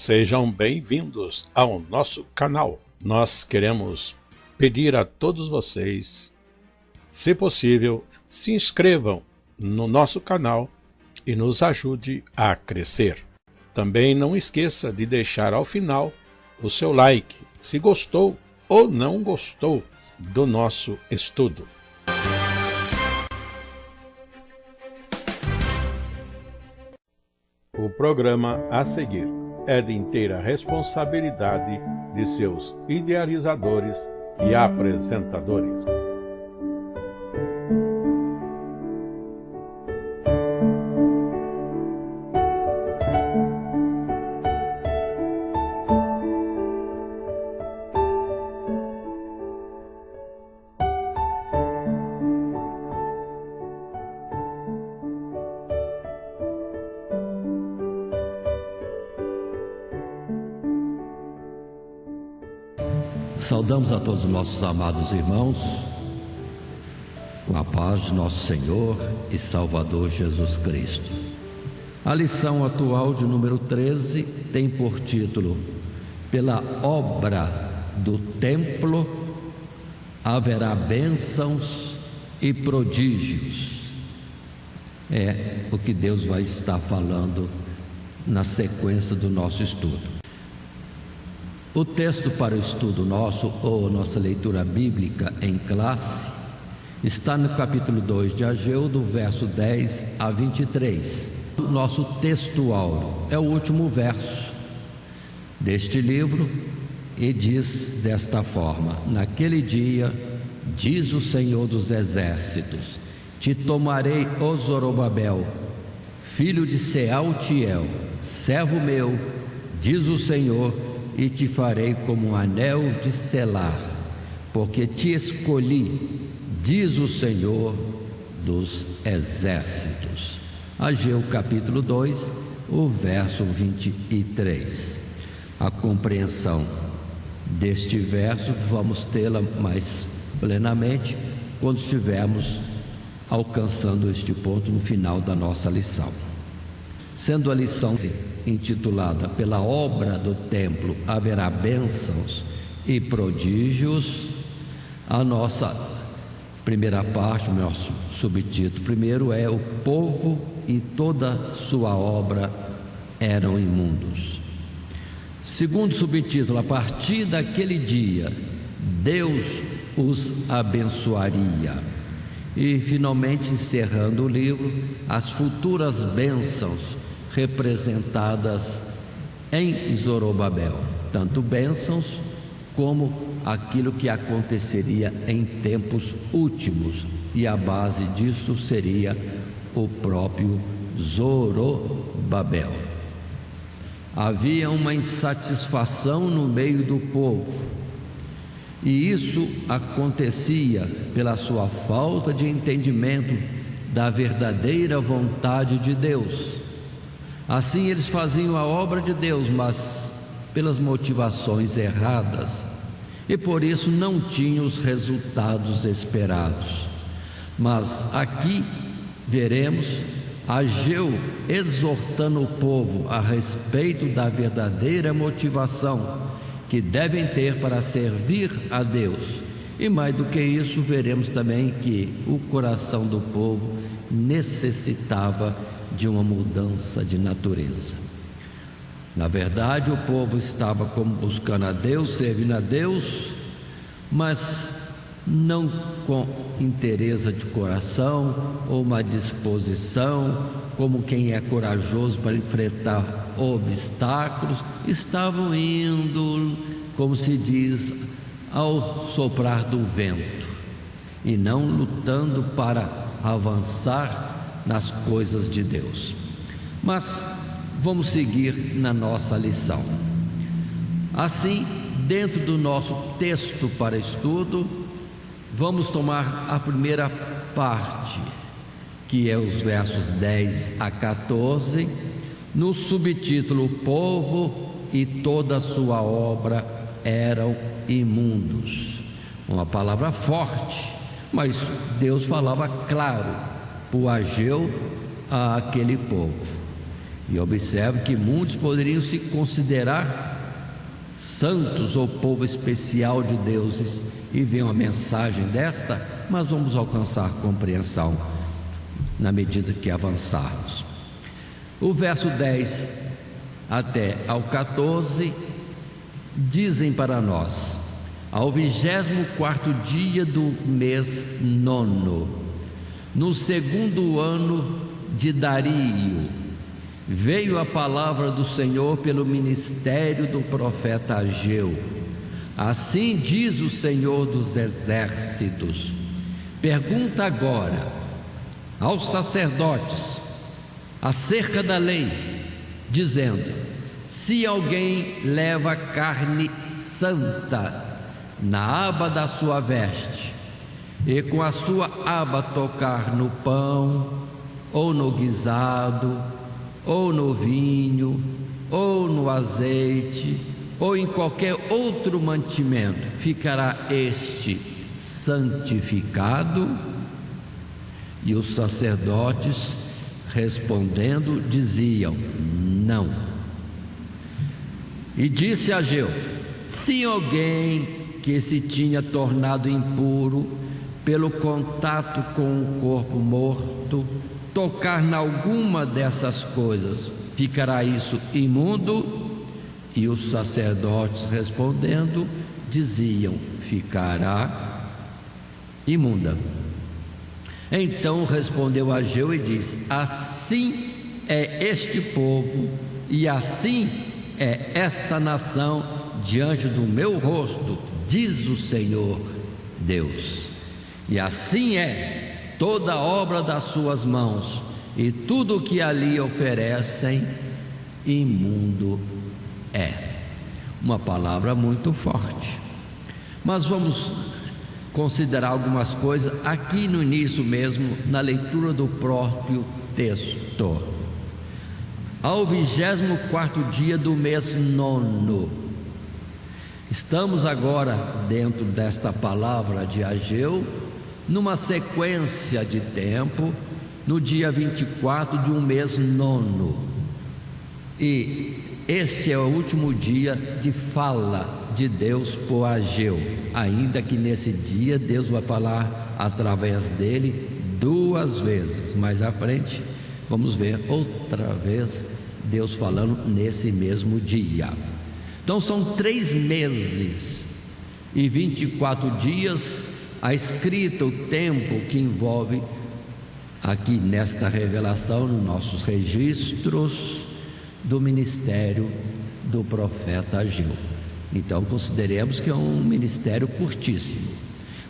Sejam bem-vindos ao nosso canal. Nós queremos pedir a todos vocês, se possível, se inscrevam no nosso canal e nos ajude a crescer. Também não esqueça de deixar ao final o seu like, se gostou ou não gostou do nosso estudo. O programa a seguir é de inteira responsabilidade de seus idealizadores e apresentadores. Saudamos a todos os nossos amados irmãos com a paz de nosso Senhor e Salvador Jesus Cristo. A lição atual de número 13 tem por título: Pela obra do templo haverá bênçãos e prodígios. É o que Deus vai estar falando na sequência do nosso estudo. O texto para o estudo nosso, ou nossa leitura bíblica em classe, está no capítulo 2 de Ageu, do verso 10 a 23. O nosso textual é o último verso deste livro e diz desta forma: Naquele dia, diz o Senhor dos Exércitos, te tomarei, ó Zorobabel, filho de Sealtiel, servo meu, diz o Senhor, e te farei como um anel de selar, porque te escolhi, diz o Senhor dos Exércitos. Ageu capítulo 2, o verso 23. A compreensão deste verso vamos tê-la mais plenamente quando estivermos alcançando este ponto no final da nossa lição. Sendo a lição intitulada Pela obra do templo haverá bênçãos e prodígios, a nossa primeira parte, o nosso subtítulo primeiro é: O povo e toda sua obra eram imundos. Segundo subtítulo: A partir daquele dia Deus os abençoaria. E finalmente, encerrando o livro, as futuras bênçãos representadas em Zorobabel, tanto bênçãos como aquilo que aconteceria em tempos últimos, e a base disso seria o próprio Zorobabel. Havia uma insatisfação no meio do povo, e isso acontecia pela sua falta de entendimento da verdadeira vontade de Deus. Assim eles faziam a obra de Deus, mas pelas motivações erradas, e por isso não tinham os resultados esperados. Mas aqui veremos Ageu exortando o povo a respeito da verdadeira motivação que devem ter para servir a Deus. E mais do que isso, veremos também que o coração do povo necessitava de uma mudança de natureza. Na verdade, o povo estava como buscando a Deus, servindo a Deus, mas não com inteireza de coração ou uma disposição como quem é corajoso para enfrentar obstáculos. Estavam indo, como se diz, ao soprar do vento, e não lutando para avançar nas coisas de Deus. Mas vamos seguir na nossa lição. Assim, dentro do nosso texto para estudo, vamos tomar a primeira parte, que é os versos 10 a 14, no subtítulo: O povo e toda a sua obra eram imundos. Uma palavra forte, mas Deus falava claro por Ageu àquele povo. E observe que muitos poderiam se considerar santos ou povo especial de Deus e ver uma mensagem desta, mas vamos alcançar compreensão na medida que avançarmos. O verso 10 até ao 14 dizem para nós: ao 24º dia do mês 9, no segundo ano de Dario, veio a palavra do Senhor pelo ministério do profeta Ageu. Assim diz o Senhor dos exércitos: pergunta agora aos sacerdotes acerca da lei, dizendo: se alguém leva carne santa na aba da sua veste, e com a sua aba tocar no pão, ou no guisado, ou no vinho, ou no azeite, ou em qualquer outro mantimento, ficará este santificado? E os sacerdotes, respondendo, diziam: não. E disse Ageu: se alguém que se tinha tornado impuro pelo contato com o corpo morto tocar em alguma dessas coisas, ficará isso imundo? E os sacerdotes, respondendo, diziam: ficará imunda. Então respondeu Ageu e disse: assim é este povo, e assim é esta nação diante do meu rosto, diz o Senhor Deus. E assim é toda a obra das suas mãos, e tudo o que ali oferecem, imundo é. Uma palavra muito forte, mas vamos considerar algumas coisas aqui no início mesmo, na leitura do próprio texto. Ao 24º dia do mês 9, estamos agora dentro desta palavra de Ageu, numa sequência de tempo, no dia 24 de um mês 9, e este é o último dia de fala de Deus por Ageu, ainda que nesse dia Deus vai falar através dele 2 vezes. Mais à frente vamos ver outra vez Deus falando nesse mesmo dia. Então são 3 meses e 24 dias a escrita, o tempo que envolve aqui nesta revelação, nos nossos registros do ministério do profeta Ageu. Então consideremos que é um ministério curtíssimo,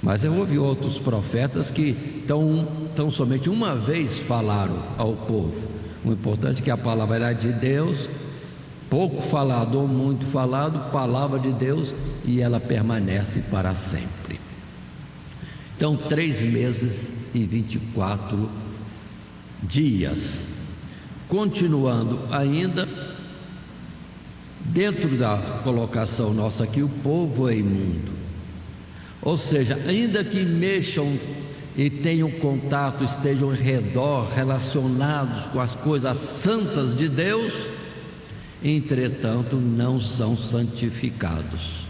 mas eu ouvi outros profetas que tão somente uma vez falaram ao povo. O importante é que a palavra era de Deus, pouco falado ou muito falado, palavra de Deus, e ela permanece para sempre. Então 3 meses e 24 dias. Continuando ainda, dentro da colocação nossa aqui, o povo é imundo, ou seja, ainda que mexam e tenham contato, estejam ao redor, relacionados com as coisas santas de Deus, entretanto não são santificados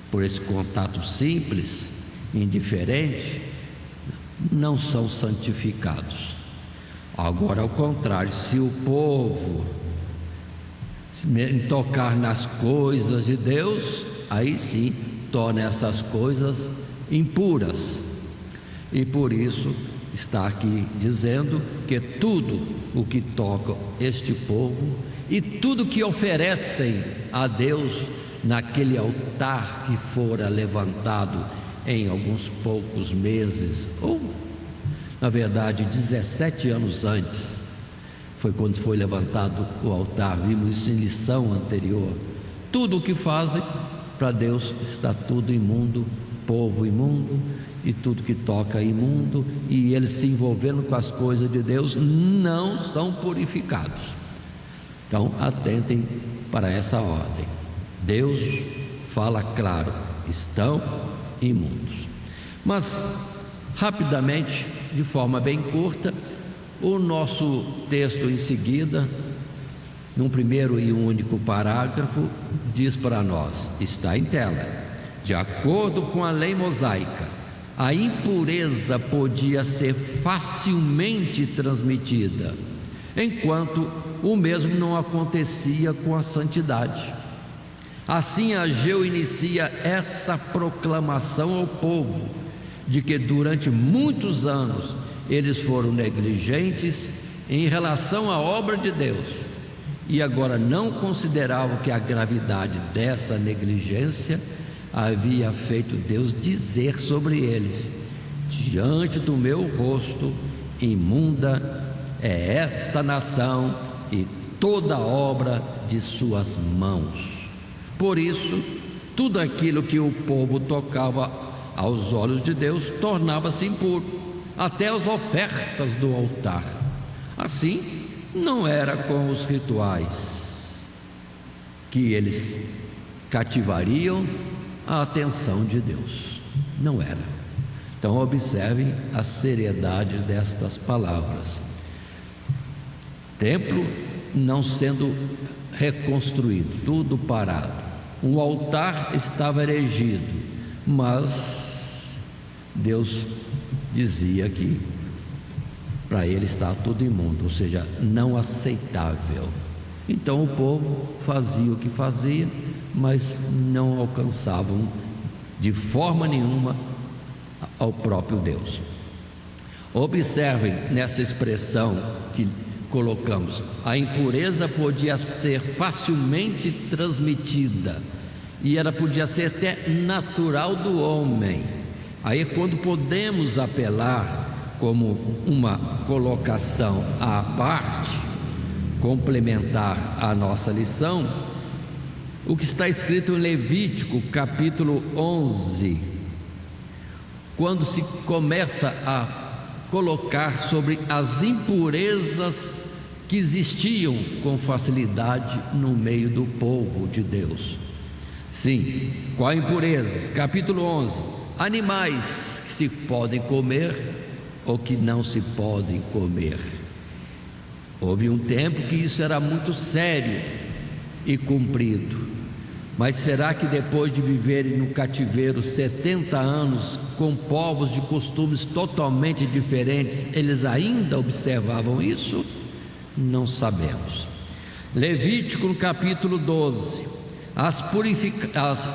por esse contato simples, indiferente, não são santificados. Agora, ao contrário, se o povo tocar nas coisas de Deus, aí sim torna essas coisas impuras, e por isso está aqui dizendo que tudo o que toca este povo e tudo que oferecem a Deus naquele altar que fora levantado em alguns poucos meses, ou na verdade 17 anos antes, foi quando foi levantado o altar. Vimos isso em lição anterior. Tudo o que fazem para Deus está tudo imundo, povo imundo, e tudo que toca imundo, e eles se envolvendo com as coisas de Deus não são purificados. Então atentem para essa ordem. Deus fala claro: estão imundos. Mas rapidamente, de forma bem curta, o nosso texto em seguida num primeiro e único parágrafo, diz para nós, está em tela: de acordo com a lei mosaica, a impureza podia ser facilmente transmitida, enquanto o mesmo não acontecia com a santidade. Assim, Ageu inicia essa proclamação ao povo de que durante muitos anos eles foram negligentes em relação à obra de Deus, e agora não consideravam que a gravidade dessa negligência havia feito Deus dizer sobre eles: diante do meu rosto imunda é esta nação e toda a obra de suas mãos. Por isso, tudo aquilo que o povo tocava aos olhos de Deus tornava-se impuro, até as ofertas do altar. Assim, não era com os rituais que eles cativariam a atenção de Deus. Não era. Então observem a seriedade destas palavras. Templo não sendo reconstruído, tudo parado. Um altar estava erigido, mas Deus dizia que para ele está tudo imundo, ou seja, não aceitável. Então o povo fazia o que fazia, mas não alcançavam de forma nenhuma ao próprio Deus. Observem nessa expressão que colocamos: a impureza podia ser facilmente transmitida, e ela podia ser até natural do homem. Aí é quando podemos apelar como uma colocação à parte, complementar à nossa lição, o que está escrito em Levítico capítulo 11, quando se começa a colocar sobre as impurezas que existiam com facilidade no meio do povo de Deus. Sim, qual impurezas? Capítulo 11: animais que se podem comer ou que não se podem comer. Houve um tempo que isso era muito sério e cumprido, mas será que depois de viverem no cativeiro 70 anos com povos de costumes totalmente diferentes, eles ainda observavam isso? Não sabemos. Levítico no capítulo 12: as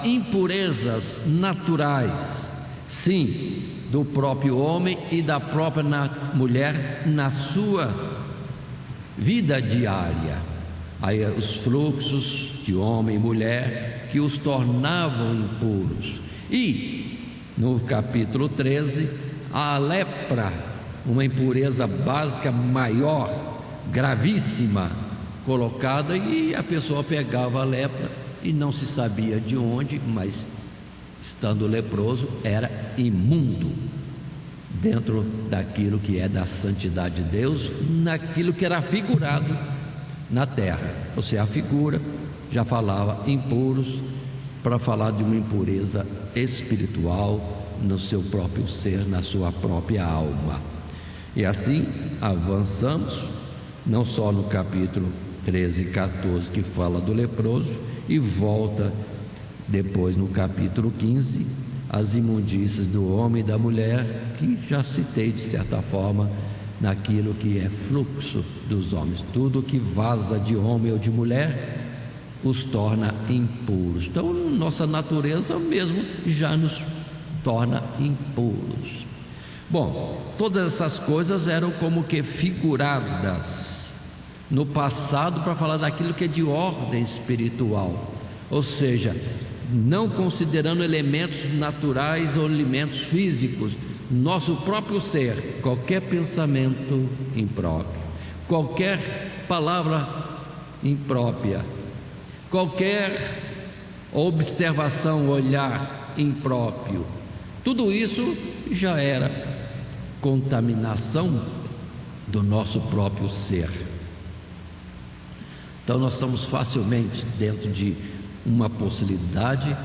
impurezas naturais, sim, do próprio homem e da própria mulher na sua vida diária. Aí os fluxos de homem e mulher que os tornavam impuros. E no capítulo 13, a lepra, uma impureza básica maior, gravíssima, colocada, e a pessoa pegava a lepra e não se sabia de onde, mas estando leproso era imundo dentro daquilo que é da santidade de Deus, naquilo que era figurado na terra. Ou seja, a figura já falava impuros, para falar de uma impureza espiritual no seu próprio ser, na sua própria alma. E assim avançamos, não só no capítulo 13 e 14, que fala do leproso, e volta depois no capítulo 15, as imundícias do homem e da mulher, que já citei de certa forma naquilo que é fluxo dos homens. Tudo que vaza de homem ou de mulher os torna impuros. Então nossa natureza mesmo já nos torna impuros. Bom, todas essas coisas eram como que figuradas no passado para falar daquilo que é de ordem espiritual, ou seja, não considerando elementos naturais ou elementos físicos, nosso próprio ser, qualquer pensamento impróprio, qualquer palavra imprópria, qualquer observação, olhar impróprio, tudo isso já era contaminação do nosso próprio ser. Então nós estamos facilmente dentro de uma possibilidade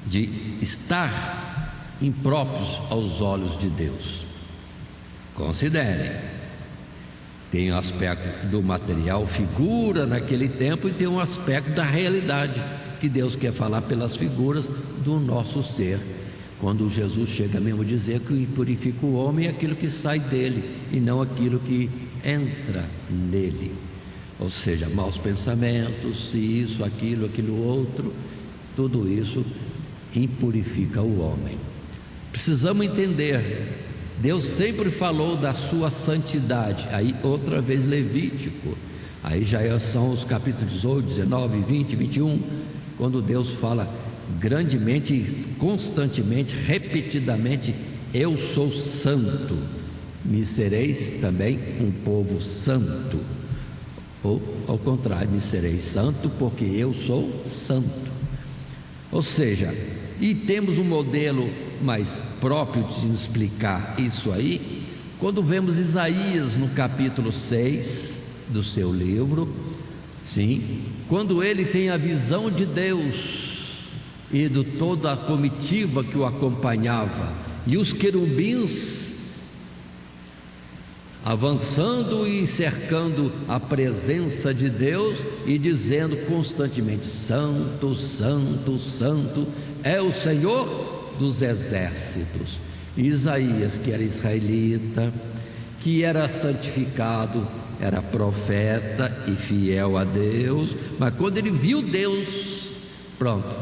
de estar impróprios aos olhos de Deus. Considerem, Tem um aspecto do material, figura naquele tempo, e tem um aspecto da realidade, que Deus quer falar pelas figuras do nosso ser. Quando Jesus chega mesmo a dizer que o que purifica o homem é aquilo que sai dele, e não aquilo que entra nele. Ou seja, maus pensamentos, isso, aquilo outro, tudo isso impurifica o homem. Precisamos entender, Deus sempre falou da sua santidade. Aí outra vez Levítico, aí já são os capítulos 18, 19, 20, 21, quando Deus fala grandemente, constantemente, repetidamente: eu sou santo, me sereis também um povo santo. Ou ao contrário, me sereis santo porque eu sou santo. Ou seja, e temos um modelo mais próprio de explicar isso aí, quando vemos Isaías no capítulo 6 do seu livro, sim, quando ele tem a visão de Deus e de toda a comitiva que o acompanhava, e os querubins avançando e cercando a presença de Deus e dizendo constantemente: santo, santo, santo é o Senhor dos exércitos. E Isaías, que era israelita, que era santificado, era profeta e fiel a Deus, mas quando ele viu Deus, pronto,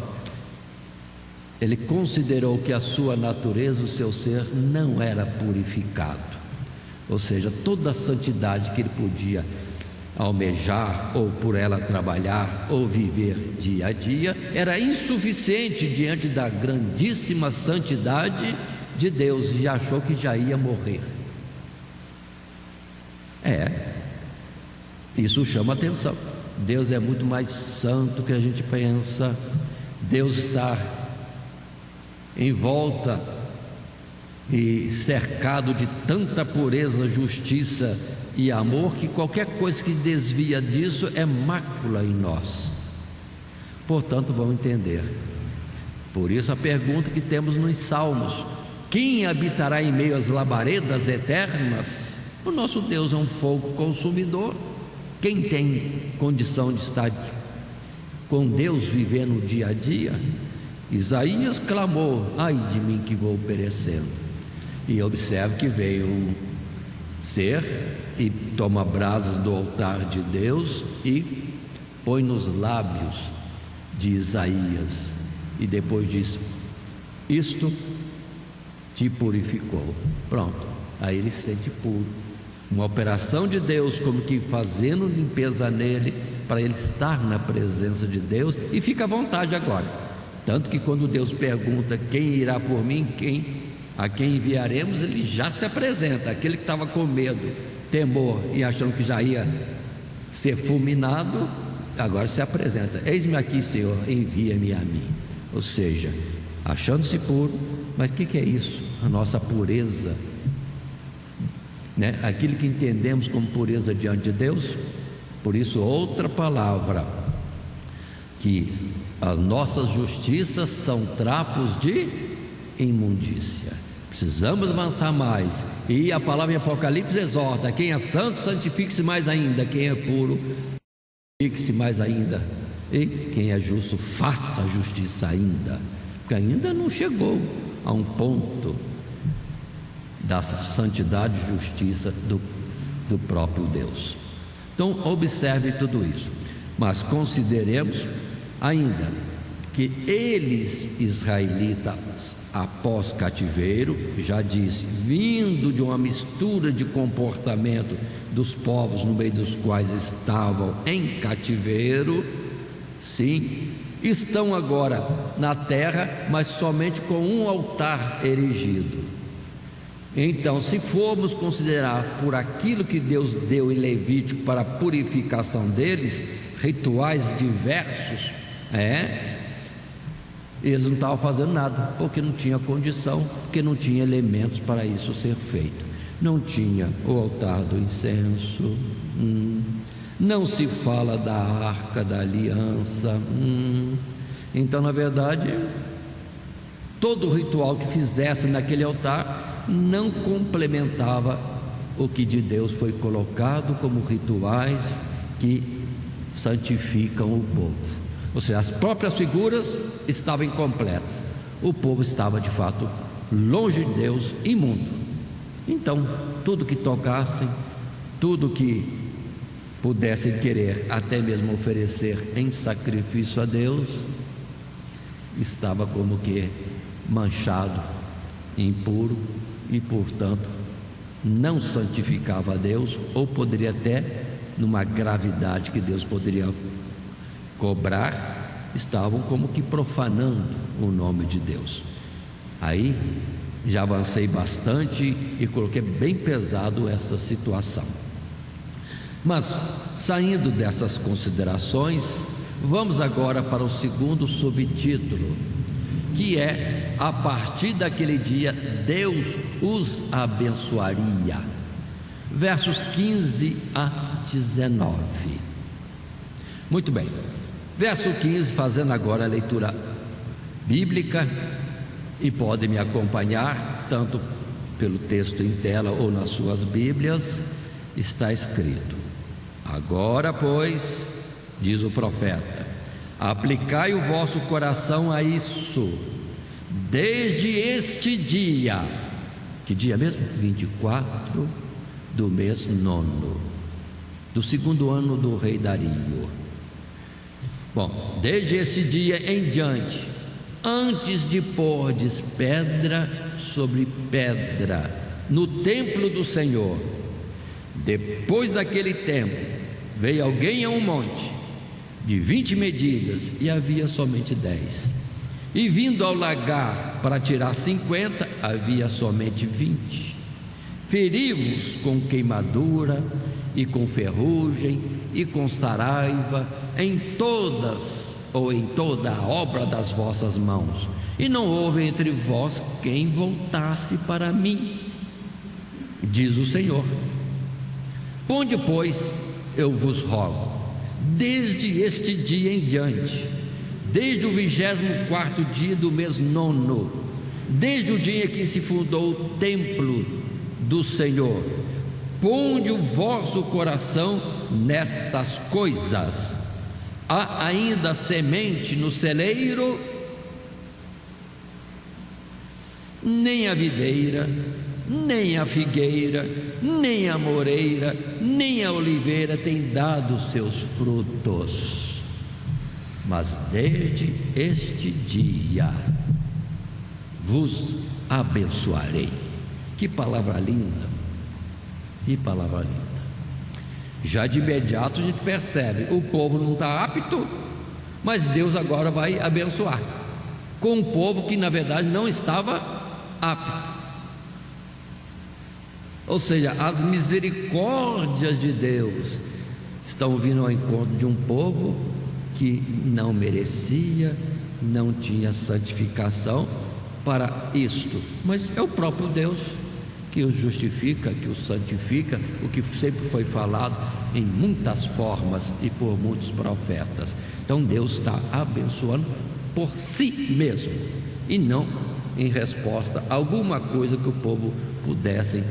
ele considerou que a sua natureza, o seu ser, não era purificado. Ou seja, toda a santidade que ele podia almejar, ou por ela trabalhar, ou viver dia a dia, era insuficiente diante da grandíssima santidade de Deus, e achou que já ia morrer. Isso chama atenção. Deus é muito mais santo que a gente pensa. Deus está em volta e cercado de tanta pureza, justiça e amor, que qualquer coisa que desvia disso é mácula em nós. Portanto, vamos entender. Por isso a pergunta que temos nos Salmos: quem habitará em meio às labaredas eternas? O nosso Deus é um fogo consumidor. Quem tem condição de estar com Deus vivendo o dia a dia? Isaías clamou: ai de mim que vou perecendo. E observe que veio um ser e toma brasas do altar de Deus e põe nos lábios de Isaías, e depois diz: isto te purificou. Pronto, aí ele se sente puro. Uma operação de Deus, como que fazendo limpeza nele, para ele estar na presença de Deus, e fica à vontade agora. Tanto que quando Deus pergunta: quem irá por mim, a quem enviaremos, ele já se apresenta. Aquele que estava com medo, temor e achando que já ia ser fulminado, agora se apresenta: eis-me aqui, Senhor, envia-me a mim. Ou seja, achando-se puro. Mas o que é isso? A nossa pureza, né? Aquilo que entendemos como pureza diante de Deus. Por isso, outra palavra, que as nossas justiças são trapos de imundícia. Precisamos avançar mais. E a palavra em Apocalipse exorta: quem é santo, santifique-se mais ainda. Quem é puro, santifique-se mais ainda. E quem é justo, faça justiça ainda. Porque ainda não chegou a um ponto da santidade e justiça do próprio Deus. Então observe tudo isso. Mas consideremos ainda que eles, israelitas, após cativeiro, já disse, vindo de uma mistura de comportamento dos povos no meio dos quais estavam em cativeiro, sim, estão agora na terra, mas somente com um altar erigido. Então, se formos considerar por aquilo que Deus deu em Levítico para a purificação deles, rituais diversos, eles não estavam fazendo nada, porque não tinha condição, porque não tinha elementos para isso ser feito. Não tinha o altar do incenso, não se fala da arca da aliança, então na verdade todo ritual que fizesse naquele altar não complementava o que de Deus foi colocado como rituais que santificam o povo. Ou seja, as próprias figuras estavam incompletas. O povo estava de fato longe de Deus, imundo. Então, tudo que tocassem, tudo que pudessem querer, até mesmo oferecer em sacrifício a Deus, estava como que manchado, impuro, e portanto não santificava a Deus, ou poderia até, numa gravidade que Deus poderia cobrar, estavam como que profanando o nome de Deus. Aí já avancei bastante e coloquei bem pesado essa situação. Mas, saindo dessas considerações, vamos agora para o segundo subtítulo, que é: a partir daquele dia Deus os abençoaria. Versos 15 a 19. Muito bem. Verso 15, fazendo agora a leitura bíblica, e pode me acompanhar tanto pelo texto em tela ou nas suas Bíblias. Está escrito: agora, pois, diz o profeta, aplicai o vosso coração a isso, desde este dia. Que dia mesmo? 24 do mês 9, do segundo ano do rei Dario. Bom, desde esse dia em diante, antes de pordes pedra sobre pedra no templo do Senhor, depois daquele tempo, veio alguém a um monte de 20 medidas, e havia somente 10. E vindo ao lagar para tirar 50, havia somente 20. Feri-vos com queimadura, e com ferrugem, e com saraiva, em todas ou em toda a obra das vossas mãos, e não houve entre vós quem voltasse para mim, diz o Senhor. Ponde, pois, eu vos rogo, desde este dia em diante, desde o 24º dia do mês 9, desde o dia que se fundou o templo do Senhor, ponde o vosso coração nestas coisas. Há ainda semente no celeiro, nem a videira, nem a figueira, nem a moreira, nem a oliveira tem dado seus frutos. Mas desde este dia vos abençoarei. Que palavra linda, que palavra linda. Já de imediato a gente percebe, o povo não está apto, mas Deus agora vai abençoar com um povo que na verdade não estava apto. Ou seja, as misericórdias de Deus estão vindo ao encontro de um povo que não merecia, não tinha santificação para isto, mas é o próprio Deus que os justifica, que os santifica, o que sempre foi falado em muitas formas e por muitos profetas. Então Deus está abençoando por si mesmo, e não em resposta a alguma coisa que o povo pudesse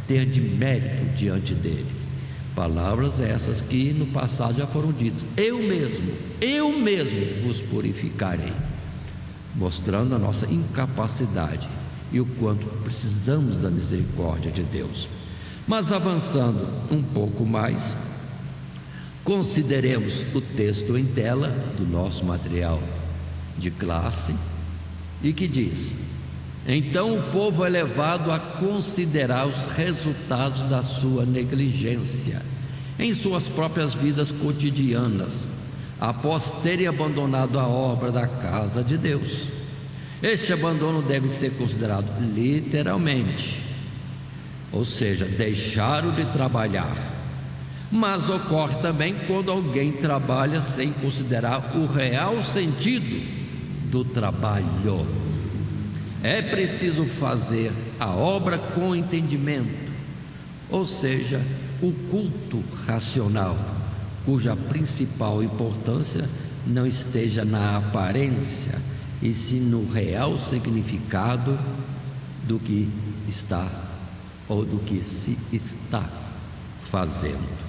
ter de mérito diante dele. Palavras essas que no passado já foram ditas: eu mesmo vos purificarei, mostrando a nossa incapacidade e o quanto precisamos da misericórdia de Deus. Mas avançando um pouco mais, consideremos o texto em tela do nosso material de classe, e que diz: então o povo é levado a considerar os resultados da sua negligência em suas próprias vidas cotidianas, após terem abandonado a obra da casa de Deus. Este abandono deve ser considerado literalmente, ou seja, deixaram de trabalhar. Mas ocorre também quando alguém trabalha sem considerar o real sentido do trabalho. É preciso fazer a obra com entendimento, ou seja, o culto racional, cuja principal importância não esteja na aparência, e sim no real significado do que está ou do que se está fazendo.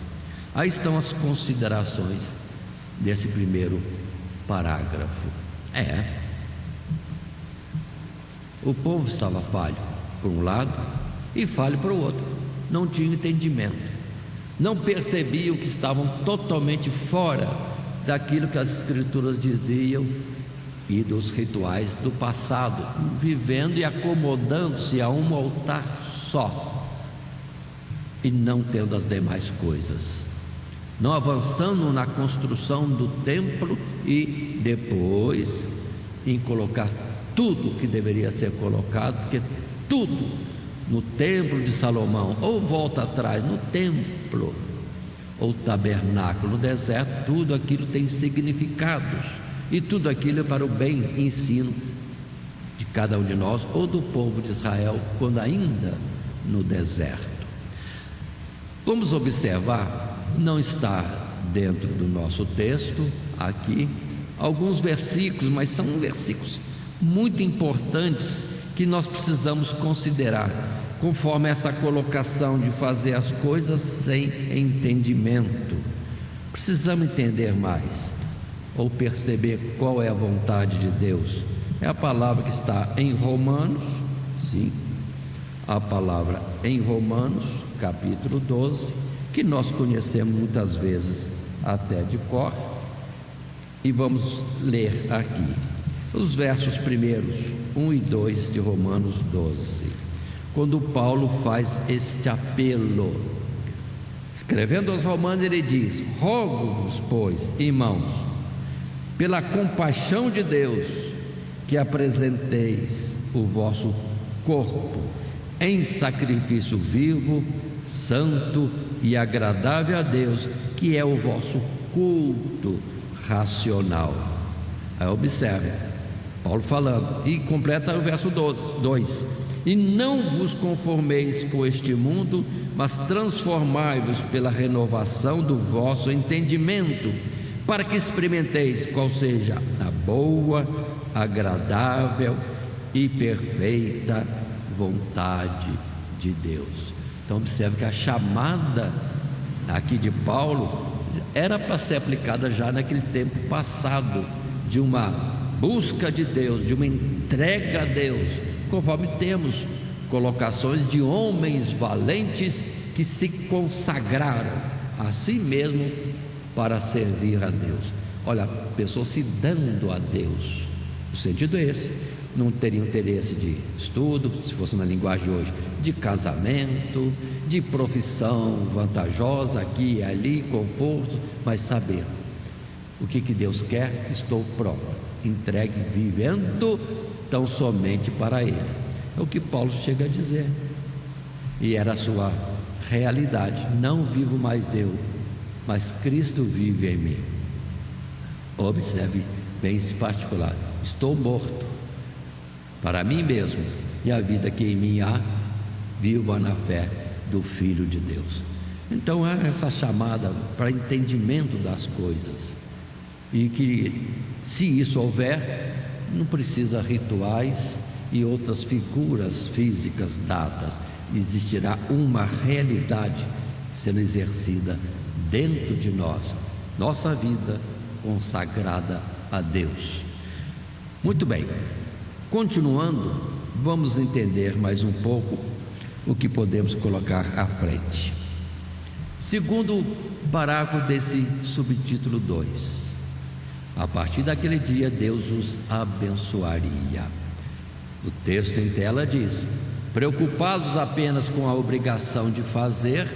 Aí estão as considerações desse primeiro parágrafo. O povo estava falho por um lado e falho para o outro. Não tinha entendimento, não percebiam que estavam totalmente fora daquilo que as Escrituras diziam e dos rituais do passado, vivendo e acomodando-se a um altar só e não tendo as demais coisas, não avançando na construção do templo e depois em colocar tudo que deveria ser colocado, porque tudo no templo de Salomão, ou volta atrás no templo ou tabernáculo, no deserto, tudo aquilo tem significados, e tudo aquilo é para o bem ensino de cada um de nós ou do povo de Israel quando ainda no deserto. Vamos observar, não está dentro do nosso texto aqui, alguns versículos, mas são versículos muito importantes que nós precisamos considerar, conforme essa colocação de fazer as coisas sem entendimento. Precisamos entender mais, ou perceber qual é a vontade de Deus. É a palavra que está em Romanos, sim, a palavra em Romanos, capítulo 12, que nós conhecemos muitas vezes até de cor, e vamos ler aqui os versos primeiros, 1 e 2 de Romanos 12, quando Paulo faz este apelo, escrevendo aos Romanos, ele diz: rogo-vos, pois, irmãos, pela compaixão de Deus, que apresenteis o vosso corpo em sacrifício vivo, santo e agradável a Deus, que é o vosso culto racional. Aí observe, Paulo falando, e completa o verso 2: e não vos conformeis com este mundo, mas transformai-vos pela renovação do vosso entendimento, para que experimenteis qual seja a boa, agradável e perfeita vontade de Deus. Então observe que a chamada aqui de Paulo era para ser aplicada já naquele tempo passado, de uma busca de Deus, de uma entrega a Deus, conforme temos colocações de homens valentes que se consagraram a si mesmo para servir a Deus. Olha, pessoas se dando a Deus, o sentido é esse. Não teriam interesse de estudo, se fosse na linguagem de hoje, de casamento, de profissão vantajosa aqui e ali, conforto, mas saber o que Deus quer. Estou pronto, entregue, vivendo tão somente para Ele. É o que Paulo chega a dizer, e era a sua realidade. Não vivo mais eu, mas Cristo vive em mim. Observe bem esse particular: estou morto para mim mesmo, e a vida que em mim há, viva na fé do Filho de Deus. Então é essa chamada para entendimento das coisas, e que, se isso houver, não precisa rituais e outras figuras físicas dadas. Existirá uma realidade sendo exercida dentro de nós, nossa vida consagrada a Deus. Muito bem, continuando, vamos entender mais um pouco o que podemos colocar à frente. Segundo parágrafo desse subtítulo 2: a partir daquele dia Deus os abençoaria. O texto em tela diz: preocupados apenas com a obrigação de fazer,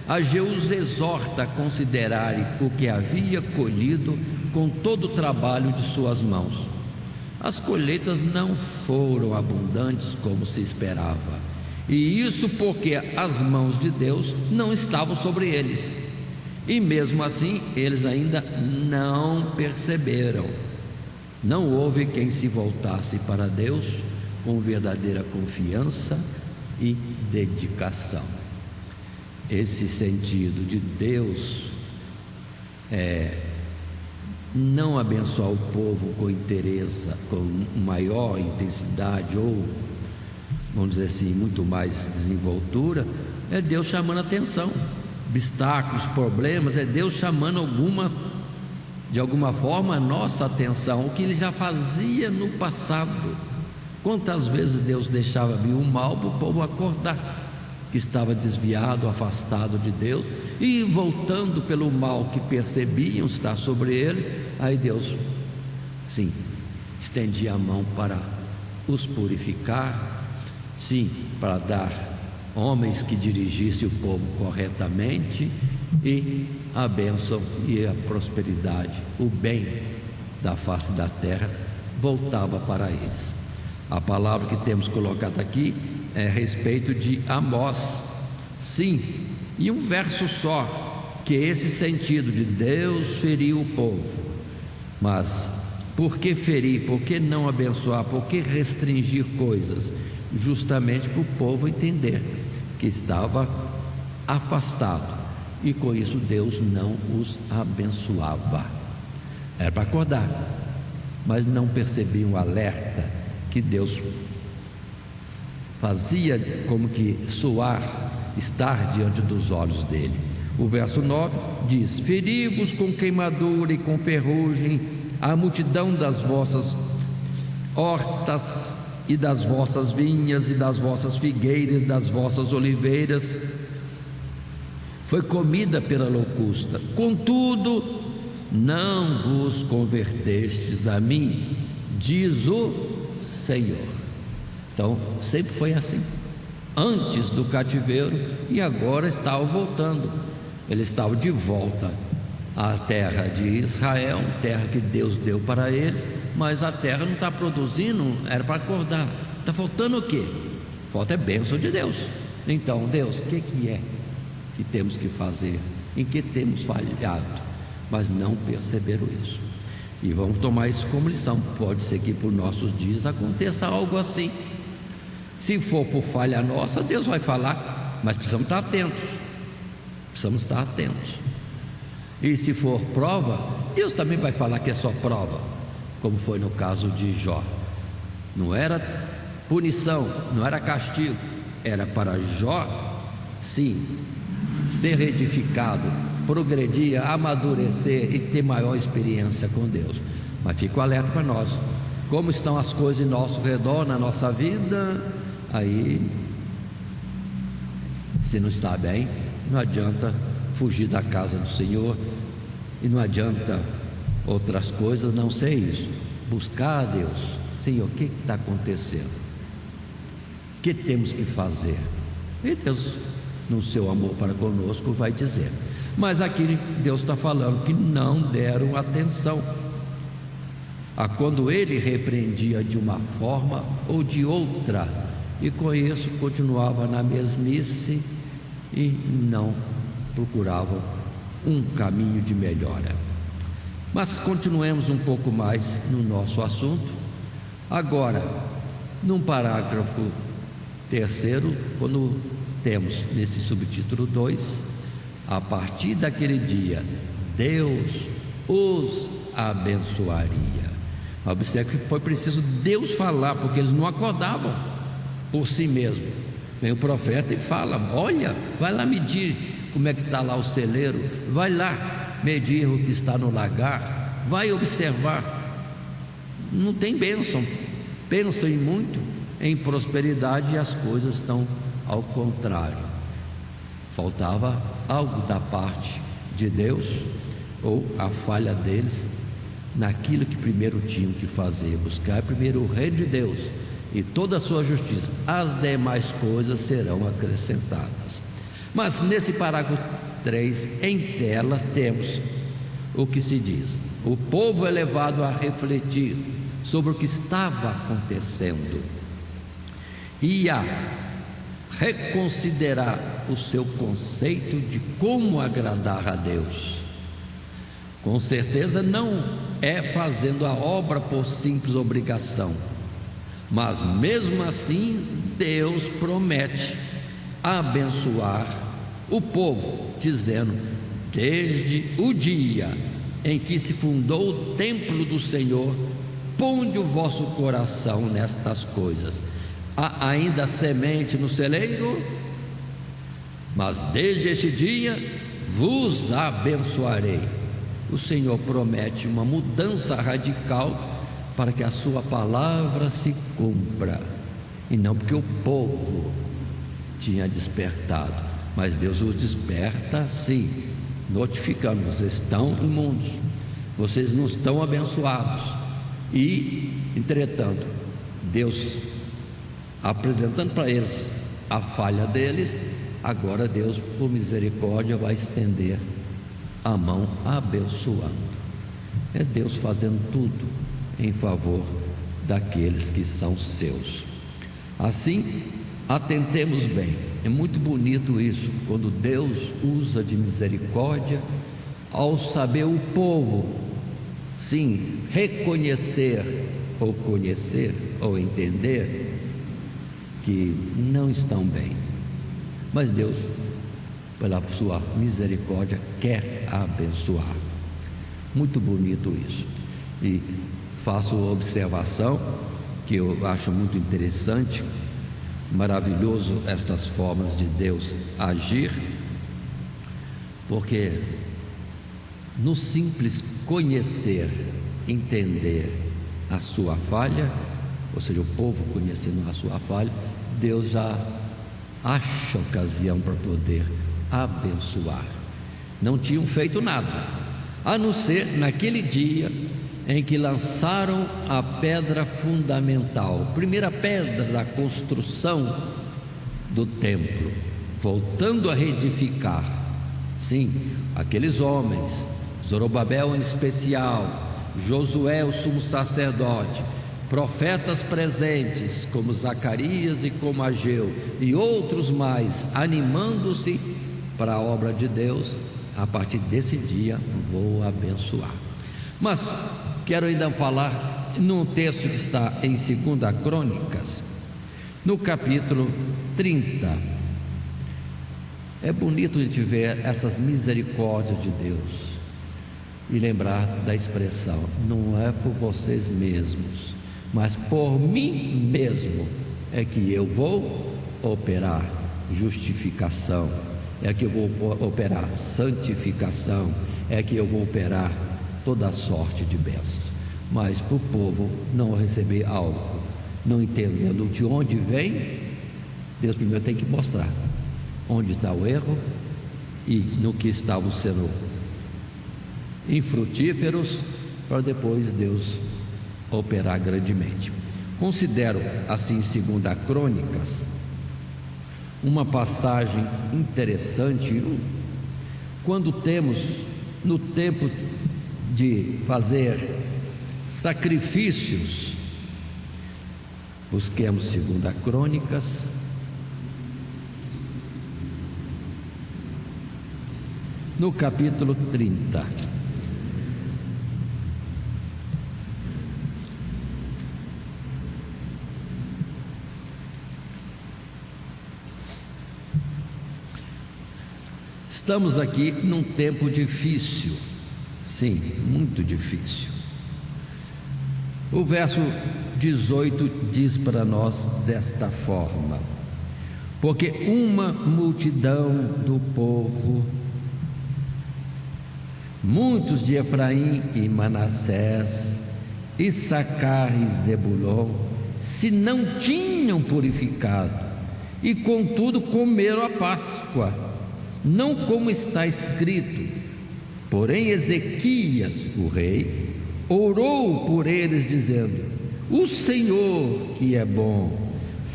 Ageu os exorta a considerarem o que havia colhido com todo o trabalho de suas mãos. As colheitas não foram abundantes como se esperava, e isso porque as mãos de Deus não estavam sobre eles, e mesmo assim eles ainda não perceberam. Não houve quem se voltasse para Deus com verdadeira confiança e dedicação. Esse sentido de Deus não abençoar o povo com interesse, com maior intensidade, ou vamos dizer assim, muito mais desenvoltura, é Deus chamando a atenção. Obstáculos, problemas, é Deus chamando de alguma forma a nossa atenção, o que Ele já fazia no passado. Quantas vezes Deus deixava vir o mal para o povo acordar, que estava desviado, afastado de Deus, e voltando pelo mal que percebiam estar sobre eles, aí Deus, sim, estendia a mão para os purificar, sim, para dar homens que dirigissem o povo corretamente, e a bênção e a prosperidade, o bem da face da terra voltava para eles. A palavra que temos colocado aqui é a respeito de Amós, sim, e um verso só, que é esse sentido de Deus ferir o povo. Mas por que ferir? Por que não abençoar? Por que restringir coisas? Justamente para o povo entender que estava afastado, e com isso Deus não os abençoava. Era para acordar, mas não percebiam o alerta que Deus fazia como que soar, estar diante dos olhos dele. O verso 9 diz: feri-vos com queimadura e com ferrugem a multidão das vossas hortas e das vossas vinhas e das vossas figueiras, das vossas oliveiras, foi comida pela locusta. Contudo, não vos convertestes a mim, diz o Senhor. Então, sempre foi assim, antes do cativeiro, e agora estava voltando. Ele estava de volta à terra de Israel, terra que Deus deu para eles, mas a terra não está produzindo, era para acordar. Está faltando o quê? Falta é bênção de Deus. Então, Deus, o que é que temos que fazer? Em que temos falhado? Mas não perceberam isso. E vamos tomar isso como lição. Pode ser que por nossos dias aconteça algo assim. Se for por falha nossa, Deus vai falar, mas precisamos estar atentos. Precisamos estar atentos. E se for prova, Deus também vai falar que é só prova, como foi no caso de Jó. Não era punição, não era castigo, era para Jó, sim, ser edificado, progredir, amadurecer e ter maior experiência com Deus. Mas fico alerta para nós, como estão as coisas em nosso redor, na nossa vida. Aí, se não está bem, não adianta fugir da casa do Senhor, e não adianta outras coisas, não ser isso. Buscar a Deus. Senhor, o que está acontecendo? O que temos que fazer? E Deus, no seu amor para conosco, vai dizer. Mas aqui Deus está falando que não deram atenção a quando Ele repreendia de uma forma ou de outra, e com isso continuava na mesmice e não procuravam um caminho de melhora. Mas continuemos um pouco mais no nosso assunto. Agora, num parágrafo terceiro, quando temos nesse subtítulo 2, a partir daquele dia, Deus os abençoaria. Observe que foi preciso Deus falar, porque eles não acordavam por si mesmos. Vem o profeta e fala: olha, vai lá medir como é que está lá o celeiro, vai lá medir o que está no lagar, vai observar. Não tem bênção, pensam em muito em prosperidade, e as coisas estão ao contrário. Faltava algo da parte de Deus, ou a falha deles naquilo que primeiro tinham que fazer: buscar primeiro o reino de Deus e toda a sua justiça, as demais coisas serão acrescentadas. Mas nesse parágrafo 3, em tela, temos o que se diz: o povo é levado a refletir sobre o que estava acontecendo e a reconsiderar o seu conceito de como agradar a Deus. Com certeza não é fazendo a obra por simples obrigação, mas mesmo assim Deus promete abençoar o povo, dizendo: desde o dia em que se fundou o templo do Senhor, ponde o vosso coração nestas coisas. há ainda semente no celeiro, mas desde este dia vos abençoarei. O Senhor promete uma mudança radical para que a sua palavra se cumpra, e não porque o povo tinha despertado, mas Deus os desperta sim, notificando: vocês estão imundos, vocês não estão abençoados. E entretanto, Deus apresentando para eles a falha deles, agora Deus, por misericórdia, vai estender a mão abençoando. É Deus fazendo tudo em favor daqueles que são seus. Assim, atentemos bem. É muito bonito isso, quando Deus usa de misericórdia ao saber o povo, sim, reconhecer ou conhecer ou entender que não estão bem, mas Deus, pela sua misericórdia, quer abençoar. Muito bonito isso. E faço observação que eu acho muito interessante, maravilhoso essas formas de Deus agir, porque no simples conhecer, entender a sua falha, ou seja, o povo conhecendo a sua falha, Deus já acha ocasião para poder abençoar. Não tinham feito nada, a não ser naquele dia em que lançaram a pedra fundamental, primeira pedra da construção do templo, voltando a reedificar. Sim, aqueles homens, Zorobabel em especial, Josué o sumo sacerdote, profetas presentes como Zacarias e como Ageu e outros mais, animando-se para a obra de Deus. A partir desse dia vou abençoar. Mas quero ainda falar num texto que está em 2 Crônicas, no capítulo 30. É bonito a gente ver essas misericórdias de Deus e lembrar da expressão: não é por vocês mesmos, mas por mim mesmo é que eu vou operar justificação, é que eu vou operar santificação, é que eu vou operar toda sorte de bênçãos. Mas para o povo não receber algo, não entendendo de onde vem, Deus primeiro tem que mostrar onde está o erro e no que estavam sendo infrutíferos, para depois Deus operar grandemente. Considero assim, 2 Crônicas, uma passagem interessante, quando temos no tempo de fazer sacrifícios. Busquemos 2 Crônicas, no capítulo 30. Estamos aqui num tempo difícil, sim, muito difícil. O verso 18 diz para nós desta forma: porque uma multidão do povo, muitos de Efraim e Manassés, Issacar e Zebulon, se não tinham purificado, e contudo comeram a Páscoa, não como está escrito. Porém Ezequias, o rei, orou por eles, dizendo: o Senhor, que é bom,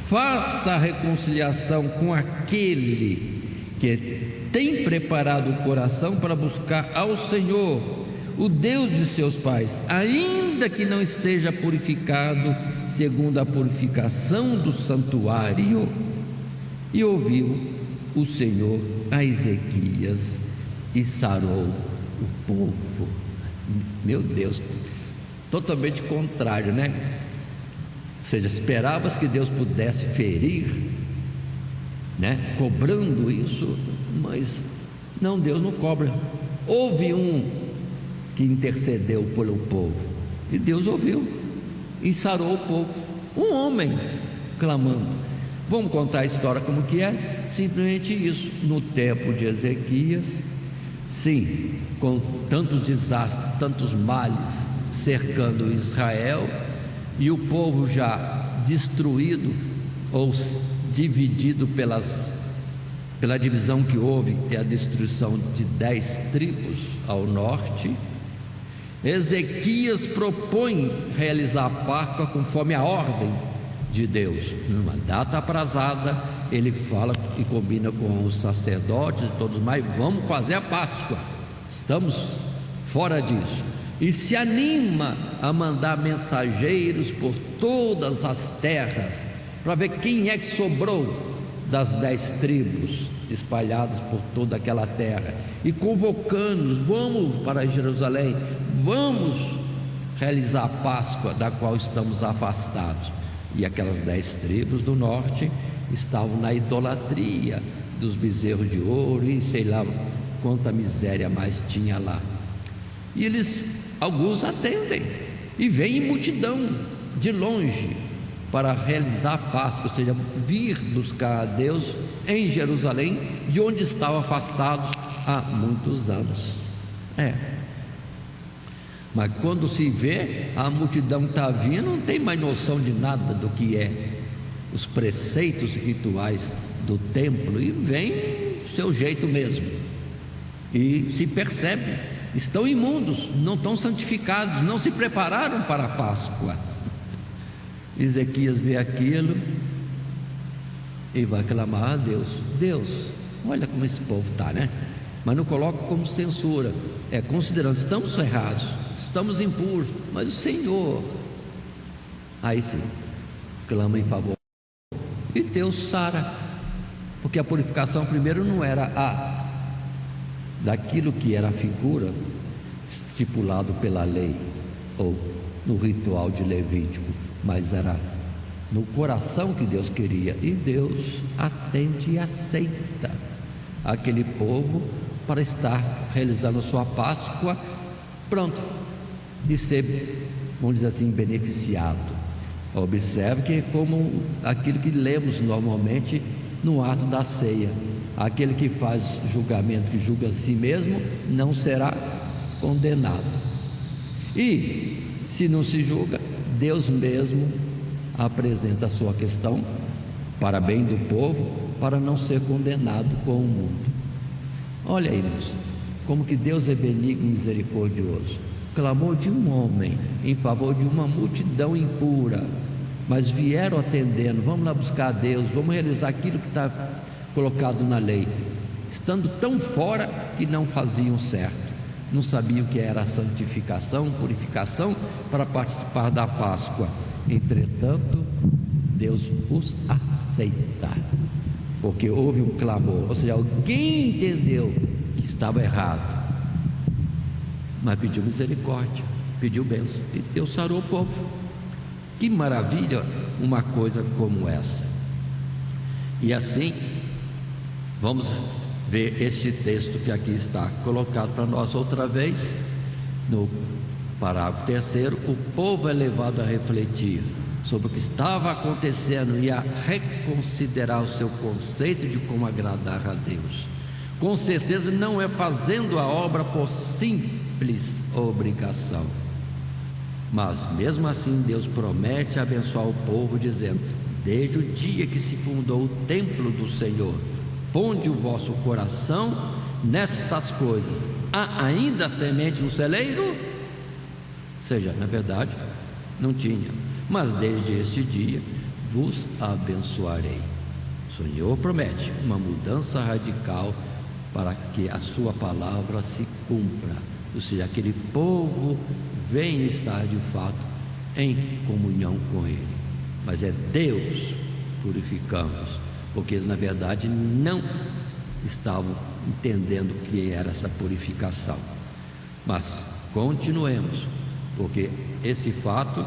faça a reconciliação com aquele que tem preparado o coração para buscar ao Senhor, o Deus de seus pais, ainda que não esteja purificado segundo a purificação do santuário. E ouviu o Senhor a Ezequias e sarou o povo. Meu Deus, totalmente contrário, né? Ou seja, esperavas que Deus pudesse ferir, né? Cobrando isso, mas não, Deus não cobra. Houve um que intercedeu pelo povo, e Deus ouviu e sarou o povo. Um homem clamando. Vamos contar a história como que é? Simplesmente isso. No tempo de Ezequias, sim, com tantos desastres, tantos males cercando Israel, e o povo já destruído ou dividido pela divisão que houve, é a destruição de 10 tribos ao norte. Ezequias propõe realizar a Páscoa conforme a ordem de Deus, numa data aprazada. Ele fala e combina com os sacerdotes e todos mais: vamos fazer a Páscoa, estamos fora disso. E se anima a mandar mensageiros por todas as terras para ver quem é que sobrou das 10 tribos espalhadas por toda aquela terra, e convocando-os: vamos para Jerusalém, vamos realizar a Páscoa da qual estamos afastados. E aquelas 10 tribos do norte estavam na idolatria dos bezerros de ouro e sei lá quanta miséria mais tinha lá. E alguns atendem e vêm em multidão de longe para realizar a Páscoa, ou seja, vir buscar a Deus em Jerusalém, de onde estavam afastados há muitos anos. Mas quando se vê, a multidão está vindo, não tem mais noção de nada do que é os preceitos rituais do templo, e vem do seu jeito mesmo, e se percebe, estão imundos, não estão santificados, não se prepararam para a Páscoa. Ezequias vê aquilo e vai clamar a Deus: Deus, olha como esse povo está, né? Mas não coloca como censura, considerando: estamos errados, estamos impuros, mas o Senhor, aí sim, clama em favor, e Deus sara, porque a purificação primeiro não era daquilo que era a figura estipulado pela lei ou no ritual de Levítico, mas era no coração que Deus queria, e Deus atende e aceita aquele povo para estar realizando a sua Páscoa, pronto, e ser, vamos dizer assim, beneficiado. Observe que é como aquilo que lemos normalmente no ato da ceia: aquele que faz julgamento, que julga a si mesmo, não será condenado. E se não se julga, Deus mesmo apresenta a sua questão para bem do povo, para não ser condenado com o mundo. Olha aí, irmãos, como que Deus é benigno e misericordioso. Clamor de um homem em favor de uma multidão impura, mas vieram atendendo: vamos lá buscar a Deus, vamos realizar aquilo que está colocado na lei, estando tão fora que não faziam certo, não sabiam o que era a santificação, purificação para participar da Páscoa. Entretanto, Deus os aceita, porque houve um clamor, ou seja, alguém entendeu que estava errado, mas pediu misericórdia, pediu bênção, e Deus sarou o povo. Que maravilha uma coisa como essa. E assim, vamos ver este texto que aqui está colocado para nós outra vez, no parágrafo 3. O povo é levado a refletir sobre o que estava acontecendo e a reconsiderar o seu conceito de como agradar a Deus. Com certeza não é fazendo a obra por simples obrigação, mas mesmo assim Deus promete abençoar o povo, dizendo: desde o dia que se fundou o templo do Senhor, ponde o vosso coração nestas coisas. Há ainda semente no celeiro? Ou seja, na verdade não tinha, mas desde este dia vos abençoarei. O Senhor promete uma mudança radical para que a sua palavra se cumpra, ou seja, aquele povo vem estar de fato em comunhão com Ele. Mas é Deus purificando-os, porque eles na verdade não estavam entendendo o que era essa purificação. Mas continuemos, porque esse fato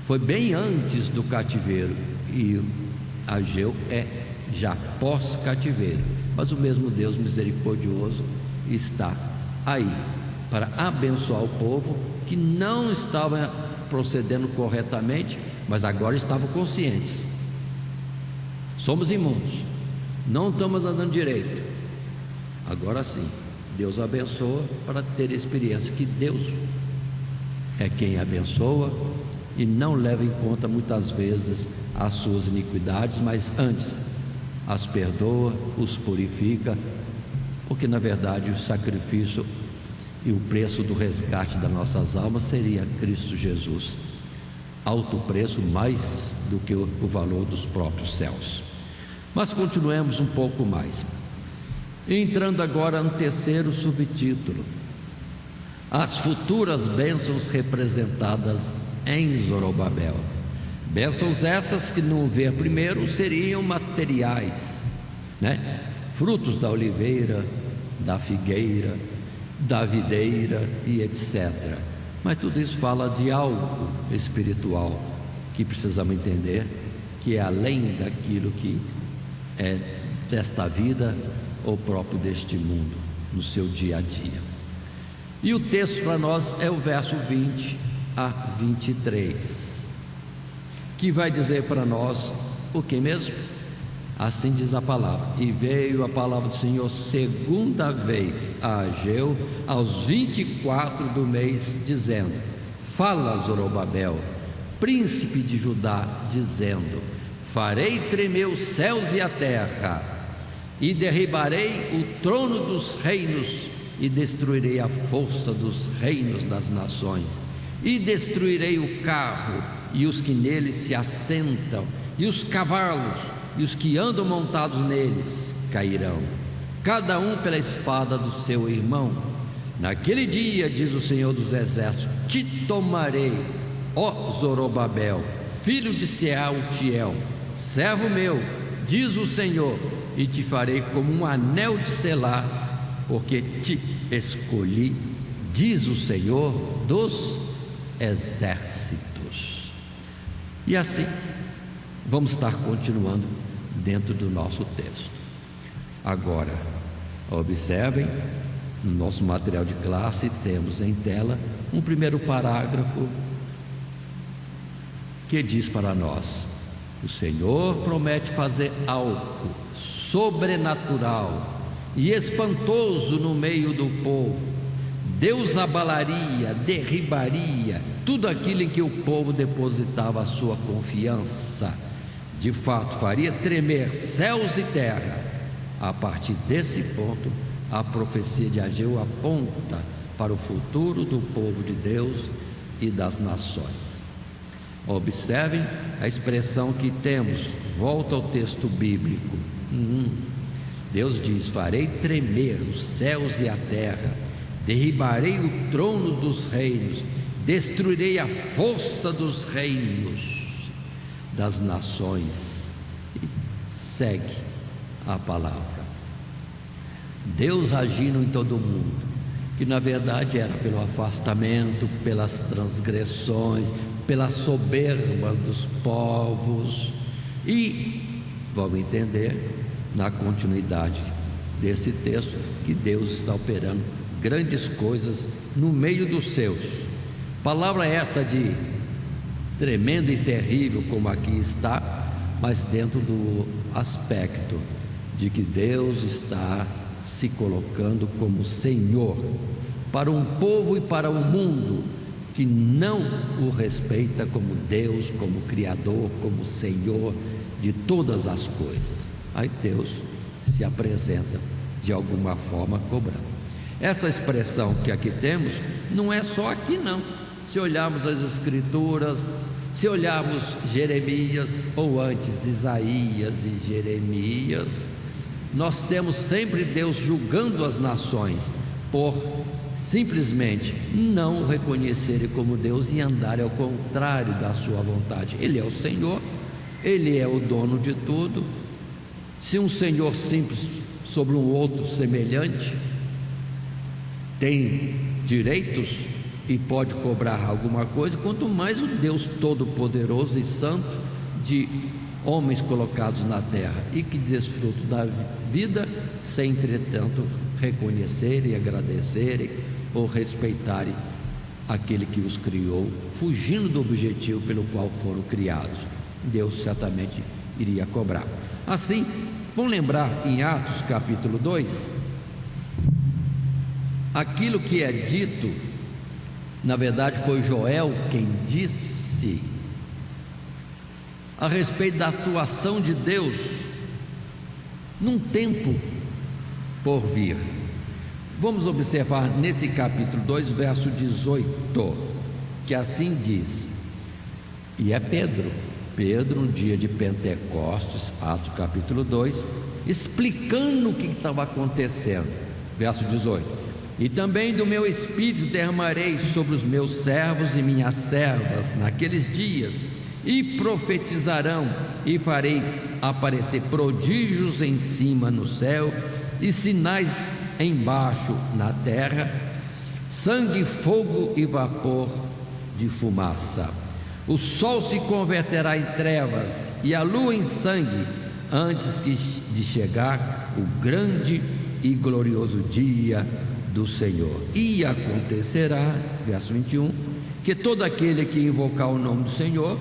foi bem antes do cativeiro, e Ageu é já pós-cativeiro, mas o mesmo Deus misericordioso está aí para abençoar o povo que não estava procedendo corretamente, mas agora estavam conscientes. Somos imundos, não estamos andando direito. Agora sim, Deus abençoa para ter a experiência que Deus é quem abençoa e não leva em conta muitas vezes as suas iniquidades, mas antes as perdoa, os purifica, porque na verdade o sacrifício e o preço do resgate das nossas almas seria Cristo Jesus. Alto preço, mais do que o valor dos próprios céus. Mas continuemos um pouco mais. Entrando agora no terceiro subtítulo: as futuras bênçãos representadas em Zorobabel. Bênçãos essas que, no ver primeiro, seriam materiais, né? Frutos da oliveira, da figueira, da videira e etc. Mas tudo isso fala de algo espiritual que precisamos entender, que é além daquilo que é desta vida ou próprio deste mundo, no seu dia a dia. E o texto para nós é o verso 20 a 23, que vai dizer para nós o que mesmo? Assim diz a palavra: e veio a palavra do Senhor segunda vez a Ageu aos 24 do mês, dizendo: fala, Zorobabel, príncipe de Judá, dizendo: farei tremer os céus e a terra, e derribarei o trono dos reinos, e destruirei a força dos reinos das nações, e destruirei o carro e os que nele se assentam, e os cavalos e os que andam montados neles cairão, cada um pela espada do seu irmão. Naquele dia, diz o Senhor dos Exércitos, te tomarei, ó Zorobabel, filho de Sealtiel, servo meu, diz o Senhor, e te farei como um anel de selar, porque te escolhi, diz o Senhor dos Exércitos. E assim vamos estar continuando dentro do nosso texto. Agora, observem, no nosso material de classe temos em tela um primeiro parágrafo que diz para nós: o Senhor promete fazer algo sobrenatural e espantoso no meio do povo. Deus abalaria, derribaria tudo aquilo em que o povo depositava a sua confiança. De fato, faria tremer céus e terra. A partir desse ponto, a profecia de Ageu aponta para o futuro do povo de Deus e das nações. Observem a expressão que temos, volta ao texto bíblico. Deus diz: farei tremer os céus e a terra, derribarei o trono dos reinos, destruirei a força dos reinos das nações. E segue a palavra. Deus agindo em todo o mundo, que na verdade era pelo afastamento, pelas transgressões, pela soberba dos povos. E vamos entender na continuidade desse texto que Deus está operando grandes coisas no meio dos seus. Palavra essa de tremenda e terrível, como aqui está, mas dentro do aspecto de que Deus está se colocando como Senhor para um povo e para um mundo que não o respeita como Deus, como Criador, como Senhor de todas as coisas. Aí Deus se apresenta de alguma forma cobrando. Essa expressão que aqui temos não é só aqui não. Se olharmos as Escrituras, se olharmos Jeremias, ou antes Isaías e Jeremias, nós temos sempre Deus julgando as nações por simplesmente não o reconhecerem como Deus e andarem ao contrário da sua vontade. Ele é o Senhor, Ele é o dono de tudo. Se um Senhor simples sobre um outro semelhante tem direitos e pode cobrar alguma coisa, quanto mais o Deus todo-poderoso e santo de homens colocados na terra e que desfrutam da vida sem, entretanto, reconhecerem, agradecerem ou respeitarem aquele que os criou, fugindo do objetivo pelo qual foram criados. Deus certamente iria cobrar. Assim, vamos lembrar em Atos capítulo 2, aquilo que é dito, na verdade foi Joel quem disse a respeito da atuação de Deus num tempo por vir. Vamos observar nesse capítulo 2, verso 18, que assim diz, e é Pedro, no dia de Pentecostes, Atos capítulo 2, explicando o que estava acontecendo. Verso 18: e também do meu espírito derramarei sobre os meus servos e minhas servas naqueles dias, e profetizarão, e farei aparecer prodígios em cima no céu, e sinais embaixo na terra, sangue, fogo e vapor de fumaça. O sol se converterá em trevas e a lua em sangue, antes de chegar o grande e glorioso dia do Senhor. E acontecerá, verso 21, que todo aquele que invocar o nome do Senhor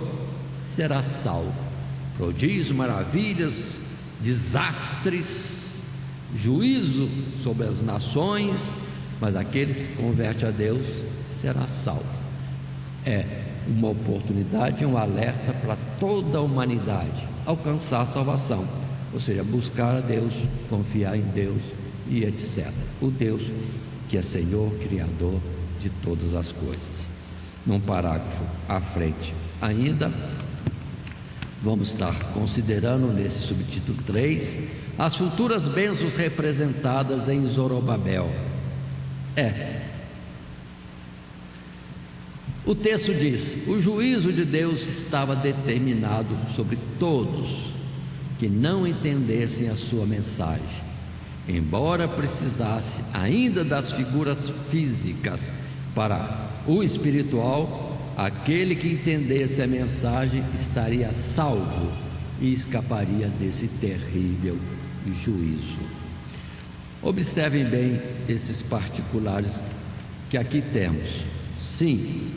será salvo. Prodígios, maravilhas, desastres, juízo sobre as nações, mas aquele que se converte a Deus será salvo. É uma oportunidade, um alerta para toda a humanidade alcançar a salvação, ou seja, buscar a Deus, confiar em Deus e etc. O Deus que é Senhor, Criador de todas as coisas. Num parágrafo à frente ainda, vamos estar considerando nesse subtítulo 3 as futuras bênçãos representadas em Zorobabel. O texto diz: o juízo de Deus estava determinado sobre todos que não entendessem a sua mensagem. Embora precisasse ainda das figuras físicas para o espiritual, aquele que entendesse a mensagem estaria salvo e escaparia desse terrível juízo. Observem bem esses particulares que aqui temos. Sim,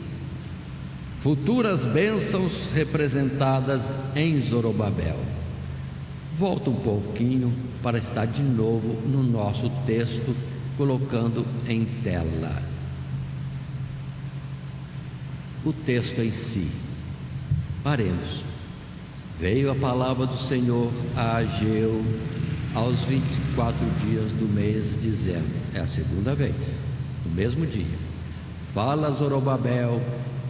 futuras bênçãos representadas em Zorobabel. Volta um pouquinho para estar de novo no nosso texto, colocando em tela o texto em si. Paremos. Veio a palavra do Senhor a Ageu aos 24 dias do mês, dizendo, é a segunda vez, no mesmo dia: fala a Zorobabel,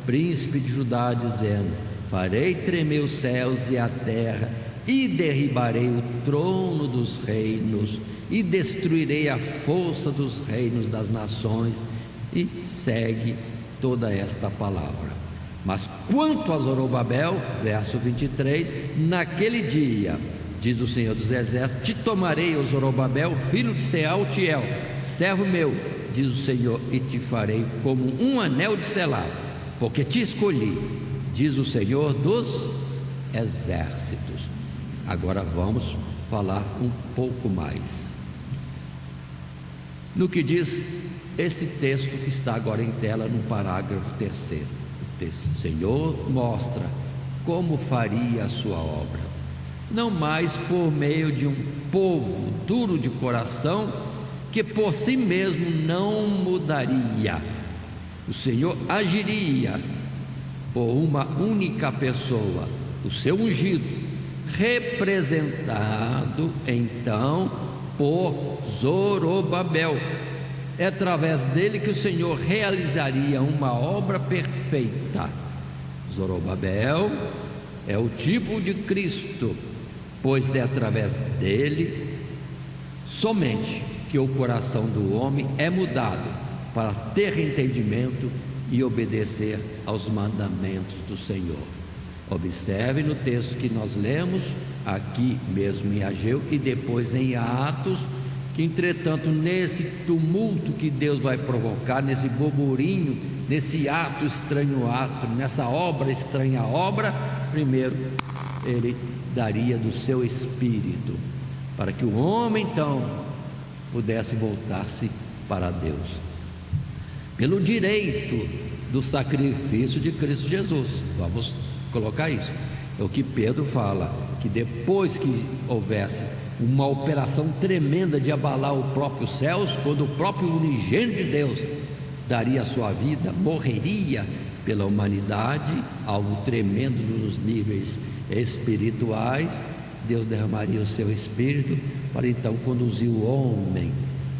príncipe de Judá, dizendo: farei tremer os céus e a terra, e derribarei o trono dos reinos, e destruirei a força dos reinos das nações. E segue toda esta palavra. Mas quanto a Zorobabel, verso 23, naquele dia, diz o Senhor dos Exércitos, te tomarei, ó Zorobabel, filho de Sealtiel, servo meu, diz o Senhor, e te farei como um anel de selar, porque te escolhi, diz o Senhor dos Exércitos. Agora vamos falar um pouco mais no que diz esse texto que está agora em tela no parágrafo 3º. O Senhor mostra como faria a sua obra, não mais por meio de um povo duro de coração que por si mesmo não mudaria. O Senhor agiria por uma única pessoa, o seu ungido, representado então por Zorobabel. É através dele que o Senhor realizaria uma obra perfeita. Zorobabel é o tipo de Cristo, pois é através dele somente que o coração do homem é mudado para ter entendimento e obedecer aos mandamentos do Senhor. Observe no texto que nós lemos aqui mesmo em Ageu e depois em Atos, que entretanto nesse tumulto que Deus vai provocar, nesse burburinho, nesse ato estranho ato, nessa obra estranha obra, primeiro ele daria do seu espírito, para que o homem então pudesse voltar-se para Deus. pelo direito do sacrifício de Cristo Jesus. Vamos colocar isso. É o que Pedro fala, que depois que houvesse uma operação tremenda de abalar os próprios céus, quando o próprio unigênito de Deus daria a sua vida, morreria pela humanidade, algo tremendo nos níveis espirituais, Deus derramaria o seu Espírito para então conduzir o homem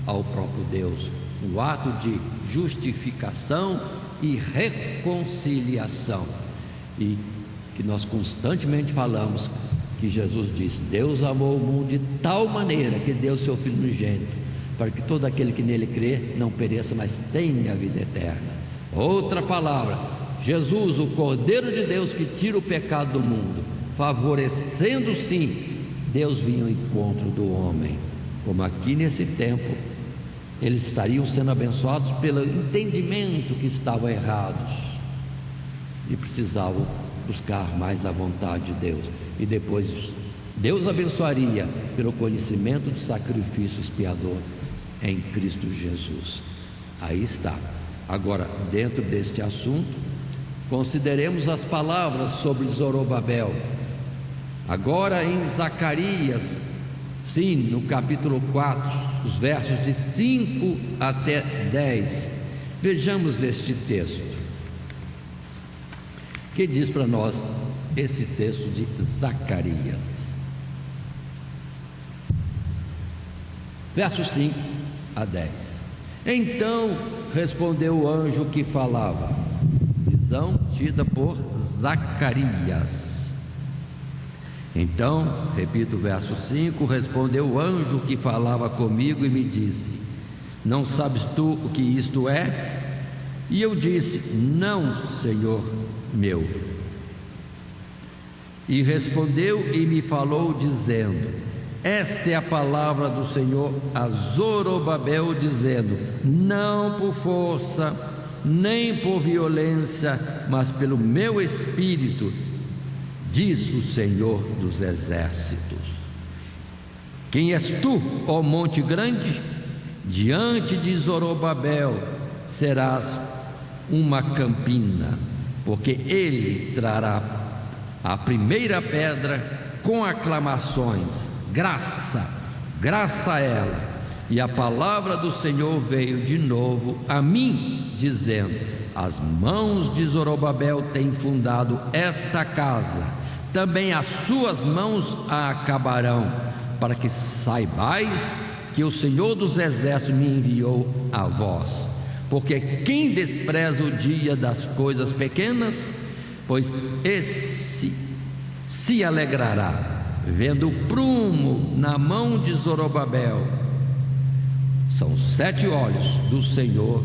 ao próprio Deus, um ato de justificação e reconciliação. E que nós constantemente falamos que Jesus disse: Deus amou o mundo de tal maneira que deu seu Filho unigênito, para que todo aquele que nele crê não pereça, mas tenha a vida eterna. Outra palavra, Jesus, o Cordeiro de Deus que tira o pecado do mundo, favorecendo sim Deus vinha ao encontro do homem, como aqui nesse tempo eles estariam sendo abençoados pelo entendimento que estavam errados e precisavam buscar mais a vontade de Deus, e depois Deus abençoaria pelo conhecimento do sacrifício expiador em Cristo Jesus. Aí está. Agora, dentro deste assunto, consideremos as palavras sobre Zorobabel. Agora em Zacarias, sim, no capítulo 4, os versos de 5 até 10. Vejamos este texto. Que diz para nós esse texto de Zacarias? Versos 5 a 10. Então respondeu o anjo que falava, visão tida por Zacarias. Então, repito o verso 5, respondeu o anjo que falava comigo e me disse: não sabes tu o que isto é? E eu disse: não, Senhor meu. E respondeu e me falou dizendo: esta é a palavra do Senhor a Zorobabel, dizendo: não por força, nem por violência, mas pelo meu espírito, diz o Senhor dos exércitos. Quem és tu, ó monte grande? Diante de Zorobabel serás uma campina, porque ele trará a primeira pedra com aclamações, graça, graça a ela. E a palavra do Senhor veio de novo a mim, dizendo: as mãos de Zorobabel têm fundado esta casa, também as suas mãos a acabarão, para que saibais que o Senhor dos exércitos me enviou a vós. Porque quem despreza o dia das coisas pequenas, pois esse se alegrará, vendo o prumo na mão de Zorobabel. São 7 olhos do Senhor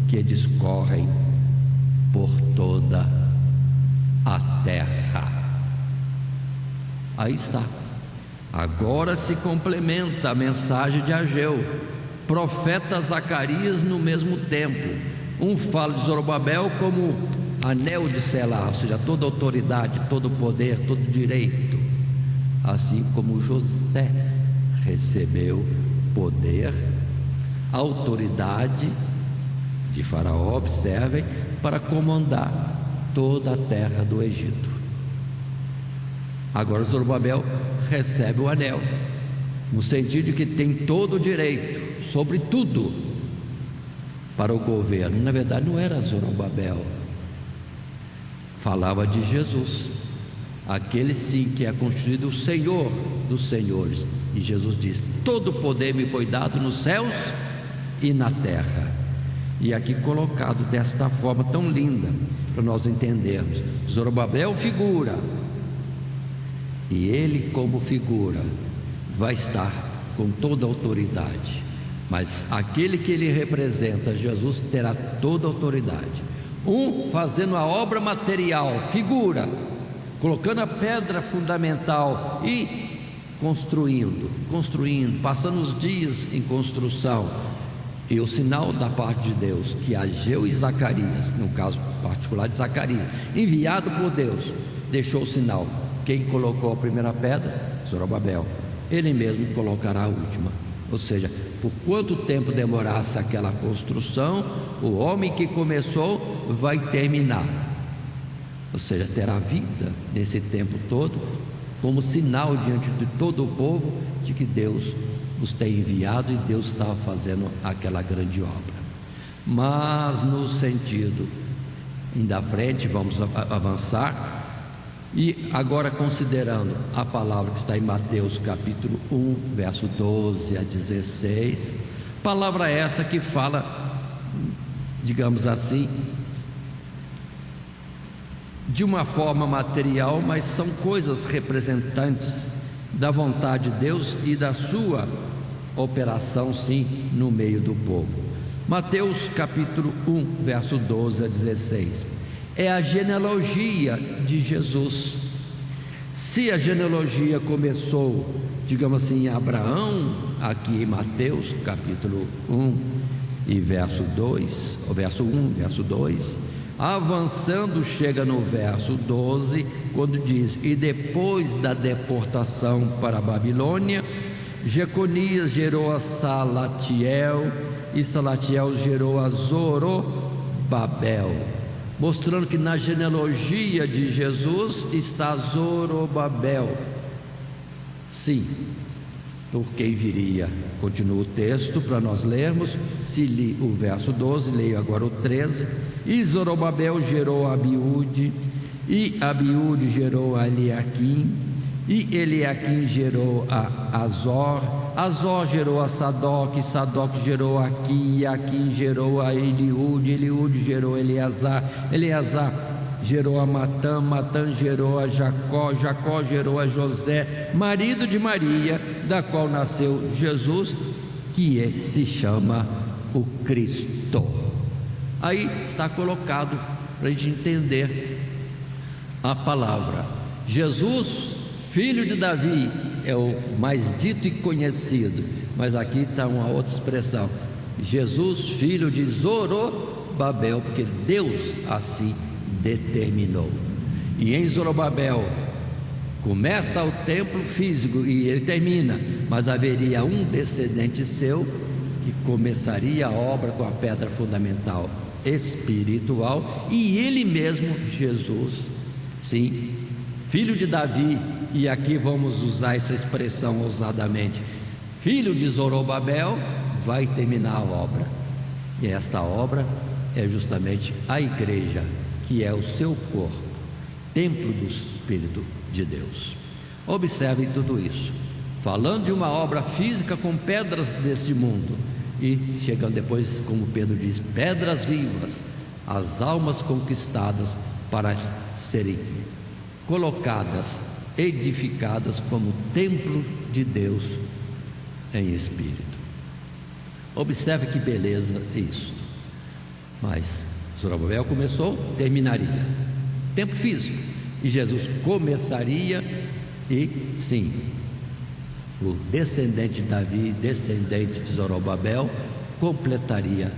que discorrem por toda a terra. Aí está. Agora se complementa a mensagem de Ageu, profeta Zacarias no mesmo tempo. Um fala de Zorobabel como anel de selar, ou seja, toda autoridade, todo poder, todo direito, assim como José recebeu poder, autoridade de Faraó, observem, para comandar toda a terra do Egito. Agora Zorobabel recebe o anel, no sentido de que tem todo o direito sobre tudo para o governo. Na verdade não era Zorobabel, falava de Jesus, aquele sim que é constituído o Senhor dos senhores. E Jesus diz: todo poder me foi dado nos céus e na terra. E aqui colocado desta forma tão linda, para nós entendermos: Zorobabel figura, e ele como figura vai estar com toda a autoridade, mas aquele que ele representa, Jesus, terá toda a autoridade. Um fazendo a obra material, figura, colocando a pedra fundamental e construindo, passando os dias em construção. E o sinal da parte de Deus, que Ageu e Zacarias, no caso particular de Zacarias, enviado por Deus, deixou o sinal. Quem colocou a primeira pedra? Zorobabel. Ele mesmo colocará a última. Ou seja, por quanto tempo demorasse aquela construção, o homem que começou vai terminar. Ou seja, terá vida nesse tempo todo, como sinal diante de todo o povo de que Deus os tem enviado e Deus estava fazendo aquela grande obra. Mas no sentido ainda à frente, vamos avançar. E agora, considerando a palavra que está em Mateus capítulo 1, verso 12 a 16, palavra essa que fala, digamos assim, de uma forma material, mas são coisas representantes da vontade de Deus e da sua operação, sim, no meio do povo. Mateus capítulo 1, verso 12 a 16, é a genealogia de Jesus. Se a genealogia começou, digamos assim, em Abraão, aqui em Mateus capítulo 1 e verso 2, o verso 1, verso 2, avançando chega no verso 12, quando diz: e depois da deportação para a Babilônia, Jeconias gerou a Salatiel, e Salatiel gerou a Zorobabel, mostrando que na genealogia de Jesus está Zorobabel, sim, por quem viria. Continua o texto para nós lermos. Se li o verso 12, leio agora o 13. E Zorobabel gerou Abiúde, e Abiúde gerou a Eliaquim, e Eliaquim gerou a Azor, Azor gerou a Sadoc, Sadoc gerou a Aquim, e Aquim gerou a Eliúde, Eliúde gerou a Eleazar, Eleazar gerou a Matã, Matã gerou a Jacó, Jacó gerou a José, marido de Maria, da qual nasceu Jesus, que se chama o Cristo. Aí está colocado para a gente entender a palavra. Jesus, filho de Davi, é o mais dito e conhecido, mas aqui está uma outra expressão: Jesus, filho de Zorobabel, porque Deus assim determinou. E em Zorobabel começa o templo físico e ele termina, mas haveria um descendente seu que começaria a obra com a pedra fundamental espiritual, e ele mesmo, Jesus, sim, filho de Davi, e aqui vamos usar essa expressão ousadamente, filho de Zorobabel, vai terminar a obra. E esta obra é justamente a igreja, que é o seu corpo, templo do Espírito de Deus. Observem tudo isso, falando de uma obra física com pedras desse mundo, e chegando depois, como Pedro diz, pedras vivas, as almas conquistadas para serem colocadas, edificadas como templo de Deus em espírito. Observe que beleza isso. Mas Zorobabel começou, terminaria, templo físico, e Jesus começaria, e sim, o descendente de Davi, descendente de Zorobabel, completaria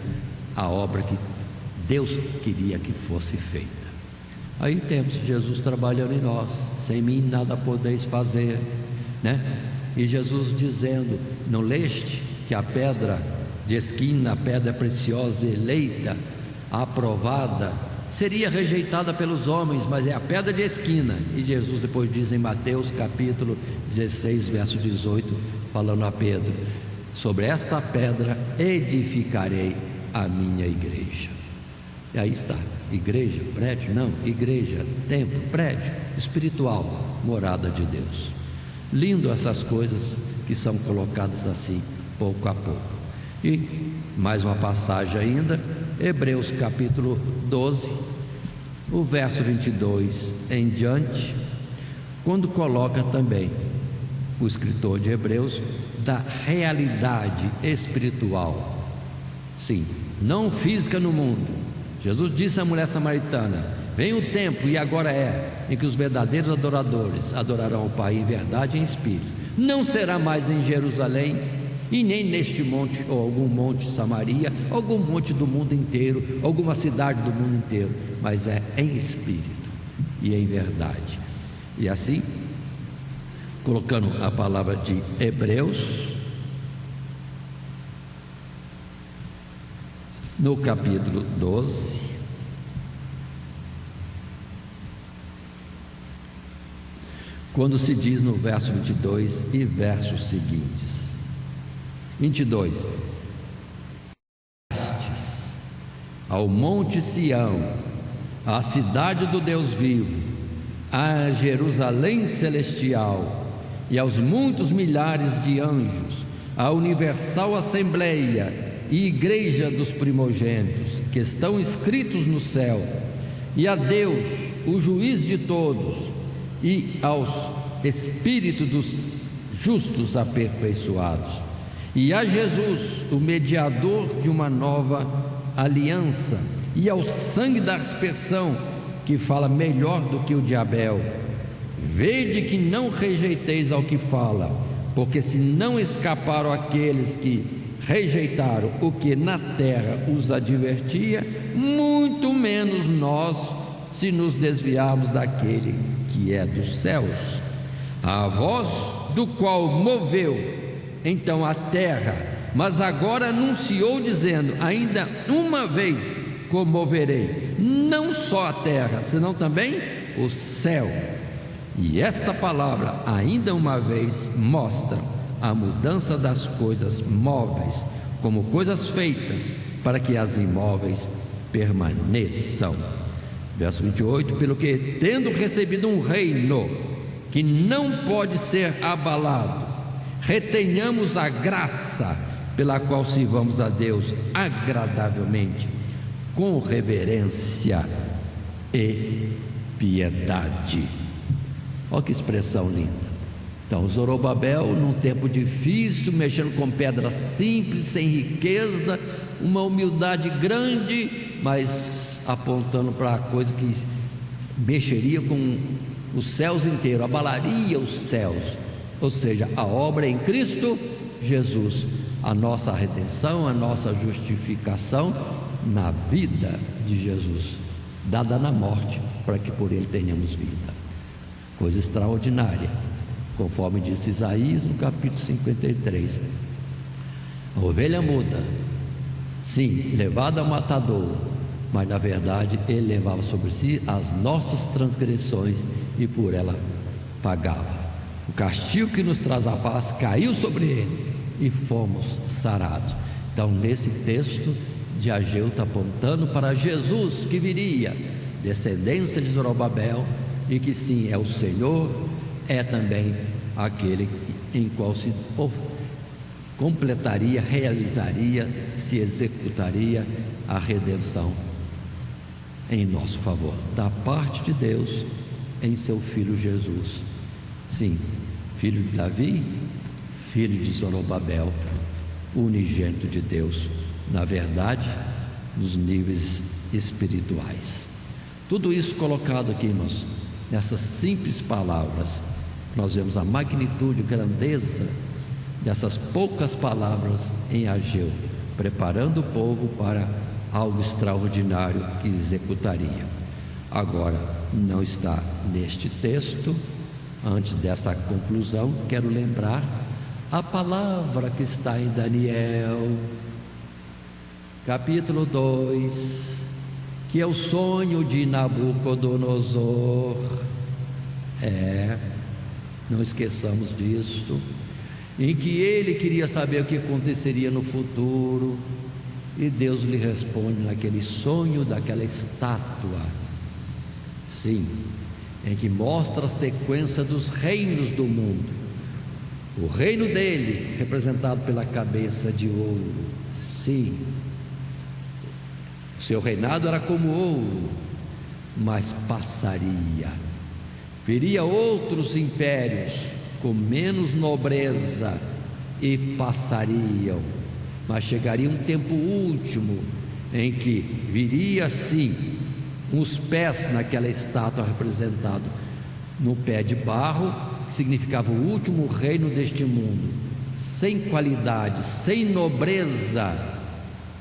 a obra que Deus queria que fosse feita. Aí temos Jesus trabalhando em nós: sem mim nada podeis fazer, né? E Jesus dizendo: não leste que a pedra de esquina, a pedra preciosa, eleita, aprovada, seria rejeitada pelos homens, mas é a pedra de esquina. E Jesus depois diz em Mateus capítulo 16, verso 18, falando a Pedro: sobre esta pedra edificarei a minha igreja. E aí está, igreja, prédio? Não, igreja, templo, prédio espiritual, morada de Deus. Lindo essas coisas que são colocadas assim, pouco a pouco. E mais uma passagem ainda, Hebreus capítulo 12, o verso 22 em diante, quando coloca também o escritor de Hebreus da realidade espiritual, sim, não física no mundo. Jesus disse à mulher samaritana: vem o tempo, e agora é, em que os verdadeiros adoradores adorarão o Pai em verdade e em espírito. Não será mais em Jerusalém, e nem neste monte, ou algum monte de Samaria, algum monte do mundo inteiro, alguma cidade do mundo inteiro, mas é em espírito e em verdade. E assim, colocando a palavra de Hebreus, no capítulo 12, quando se diz no verso 22 e versos seguintes. 22: ao monte Sião, à cidade do Deus vivo, à Jerusalém celestial e aos muitos milhares de anjos, à universal assembleia e igreja dos primogênitos que estão escritos no céu, e a Deus, o juiz de todos, e aos espíritos dos justos aperfeiçoados, e a Jesus, o mediador de uma nova aliança, e ao sangue da aspersão, que fala melhor do que o de Abel. Vede que não rejeiteis ao que fala, porque se não escaparam aqueles que rejeitaram o que na terra os advertia, muito menos nós, se nos desviarmos daquele que é dos céus. A voz do qual moveu então a terra, mas agora anunciou dizendo: ainda uma vez comoverei, não só a terra, senão também o céu. E esta palavra, ainda uma vez, mostra a mudança das coisas móveis como coisas feitas, para que as imóveis permaneçam. Verso 28: pelo que, tendo recebido um reino que não pode ser abalado, retenhamos a graça pela qual sirvamos a Deus agradavelmente, com reverência e piedade. Olha que expressão linda. Então, Zorobabel, num tempo difícil, mexendo com pedras simples, sem riqueza, uma humildade grande, mas apontando para a coisa que mexeria com os céus inteiros, abalaria os céus, ou seja, a obra em Cristo Jesus, a nossa redenção, a nossa justificação na vida de Jesus, dada na morte, para que por ele tenhamos vida. Coisa extraordinária, conforme disse Isaías no capítulo 53. A ovelha muda, sim, levada ao matadouro, mas na verdade ele levava sobre si as nossas transgressões e por ela pagava. O castigo que nos traz a paz caiu sobre ele e fomos sarados. Então, nesse texto de Ageu está apontando para Jesus que viria, descendência de Zorobabel, e que sim, é o Senhor, é também aquele em qual se completaria, realizaria, se executaria a redenção em nosso favor, da parte de Deus em seu Filho Jesus. Sim, filho de Davi, filho de Zorobabel, unigênito de Deus, na verdade, nos níveis espirituais. Tudo isso colocado aqui, irmãos, nessas simples palavras, nós vemos a magnitude, grandeza dessas poucas palavras em Ageu, preparando o povo para algo extraordinário que executaria. Agora, não está neste texto. Antes dessa conclusão, quero lembrar a palavra que está em Daniel, capítulo 2, que é o sonho de Nabucodonosor. Não esqueçamos disso, em que ele queria saber o que aconteceria no futuro, e Deus lhe responde naquele sonho daquela estátua, sim, em que mostra a sequência dos reinos do mundo. O reino dele, representado pela cabeça de ouro, sim, o seu reinado era como ouro, mas passaria. Viria outros impérios com menos nobreza e passariam, mas chegaria um tempo último em que viria sim uns pés naquela estátua representado no pé de barro, que significava o último reino deste mundo, sem qualidade, sem nobreza.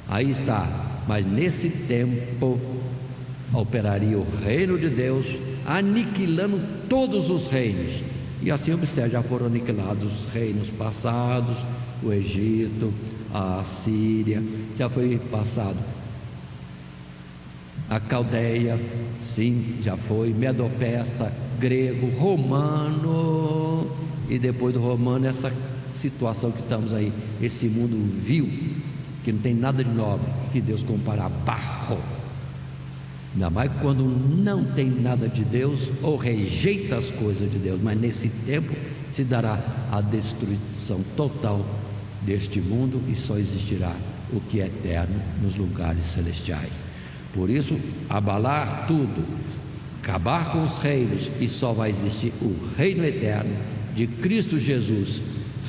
Aí está, mas nesse tempo operaria o reino de Deus, aniquilando todos os reinos. E assim observe, já foram aniquilados os reinos passados, o Egito, a Síria, já foi passado a caldeia, sim, já foi, medo-persa, grego, romano, e depois do romano essa situação que estamos aí, esse mundo vil, que não tem nada de nobre, que Deus compara a barro. Ainda mais quando não tem nada de Deus ou rejeita as coisas de Deus. Mas nesse tempo se dará a destruição total deste mundo e só existirá o que é eterno nos lugares celestiais. Por isso, abalar tudo, acabar com os reinos, e só vai existir o reino eterno de Cristo Jesus,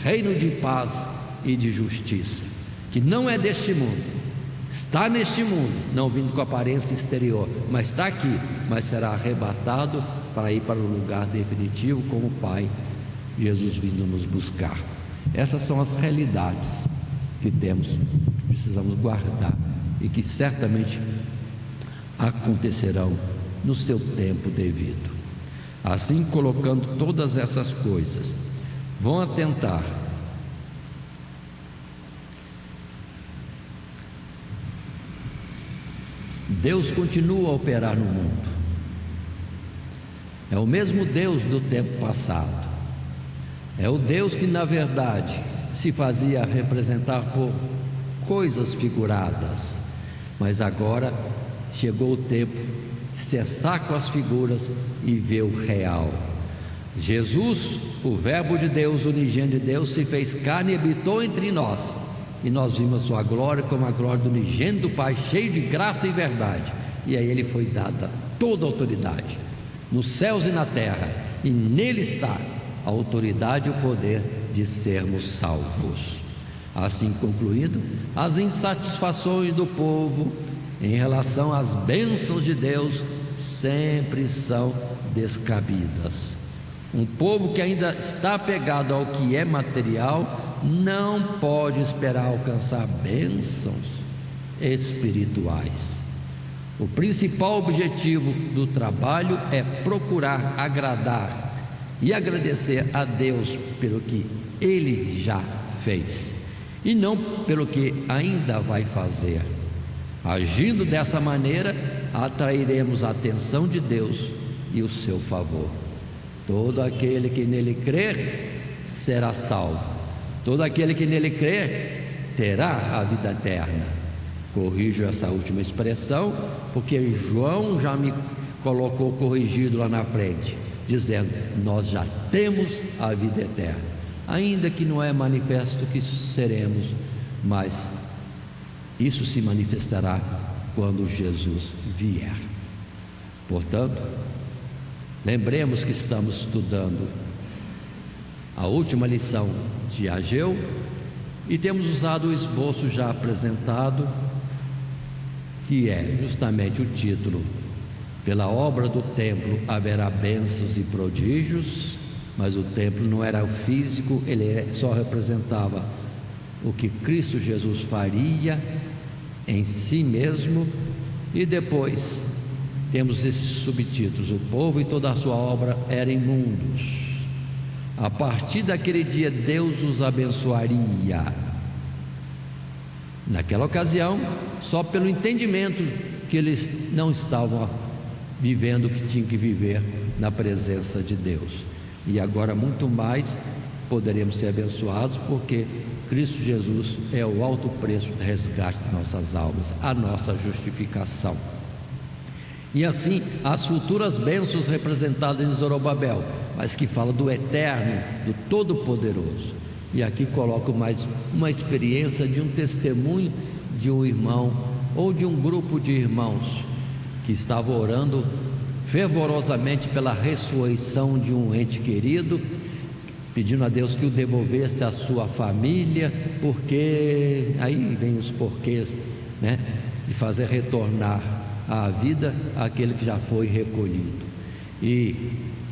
reino de paz e de justiça, que não é deste mundo. Está neste mundo, não vindo com aparência exterior, mas está aqui, mas será arrebatado para ir para o lugar definitivo com o Pai, Jesus vindo nos buscar. Essas são as realidades que temos, que precisamos guardar e que certamente acontecerão no seu tempo devido. Assim, colocando todas essas coisas, vão atentar Deus continua a operar no mundo. É o mesmo Deus do tempo passado. É o Deus que, na verdade, se fazia representar por coisas figuradas. Mas agora chegou o tempo de cessar com as figuras e ver o real. Jesus, o Verbo de Deus, o unigênito de Deus, se fez carne e habitou entre nós. E nós vimos a sua glória como a glória do unigênito do Pai, cheio de graça e verdade. E a ele foi dada toda a autoridade, nos céus e na terra, e nele está a autoridade e o poder de sermos salvos. Assim concluído, as insatisfações do povo em relação às bênçãos de Deus sempre são descabidas. Um povo que ainda está apegado ao que é material não pode esperar alcançar bênçãos espirituais. O principal objetivo do trabalho é procurar agradar e agradecer a Deus pelo que Ele já fez e não pelo que ainda vai fazer. Agindo dessa maneira, atrairemos a atenção de Deus e o seu favor. Todo aquele que nele crer será salvo. Todo aquele que nele crer terá a vida eterna. Corrijo essa última expressão, porque João já me colocou corrigido lá na frente, dizendo: nós já temos a vida eterna, ainda que não é manifesto que seremos, mas isso se manifestará quando Jesus vier. Portanto, lembremos que estamos estudando a última lição de Ageu e temos usado o esboço já apresentado, que é justamente o título: pela obra do templo haverá bênçãos e prodígios. Mas o templo não era o físico, ele só representava o que Cristo Jesus faria em si mesmo. E depois temos esses subtítulos: o povo e toda a sua obra eram imundos. A partir daquele dia Deus os abençoaria. Naquela ocasião, só pelo entendimento que eles não estavam vivendo o que tinham que viver na presença de Deus. E agora muito mais poderemos ser abençoados, porque Cristo Jesus é o alto preço de resgate de nossas almas, a nossa justificação. E assim, as futuras bênçãos representadas em Zorobabel, mas que fala do eterno, do todo-poderoso. E aqui coloco mais uma experiência de um testemunho de um irmão ou de um grupo de irmãos que estava orando fervorosamente pela ressurreição de um ente querido, pedindo a Deus que o devolvesse à sua família, porque aí vem os porquês, né, de fazer retornar à vida aquele que já foi recolhido. E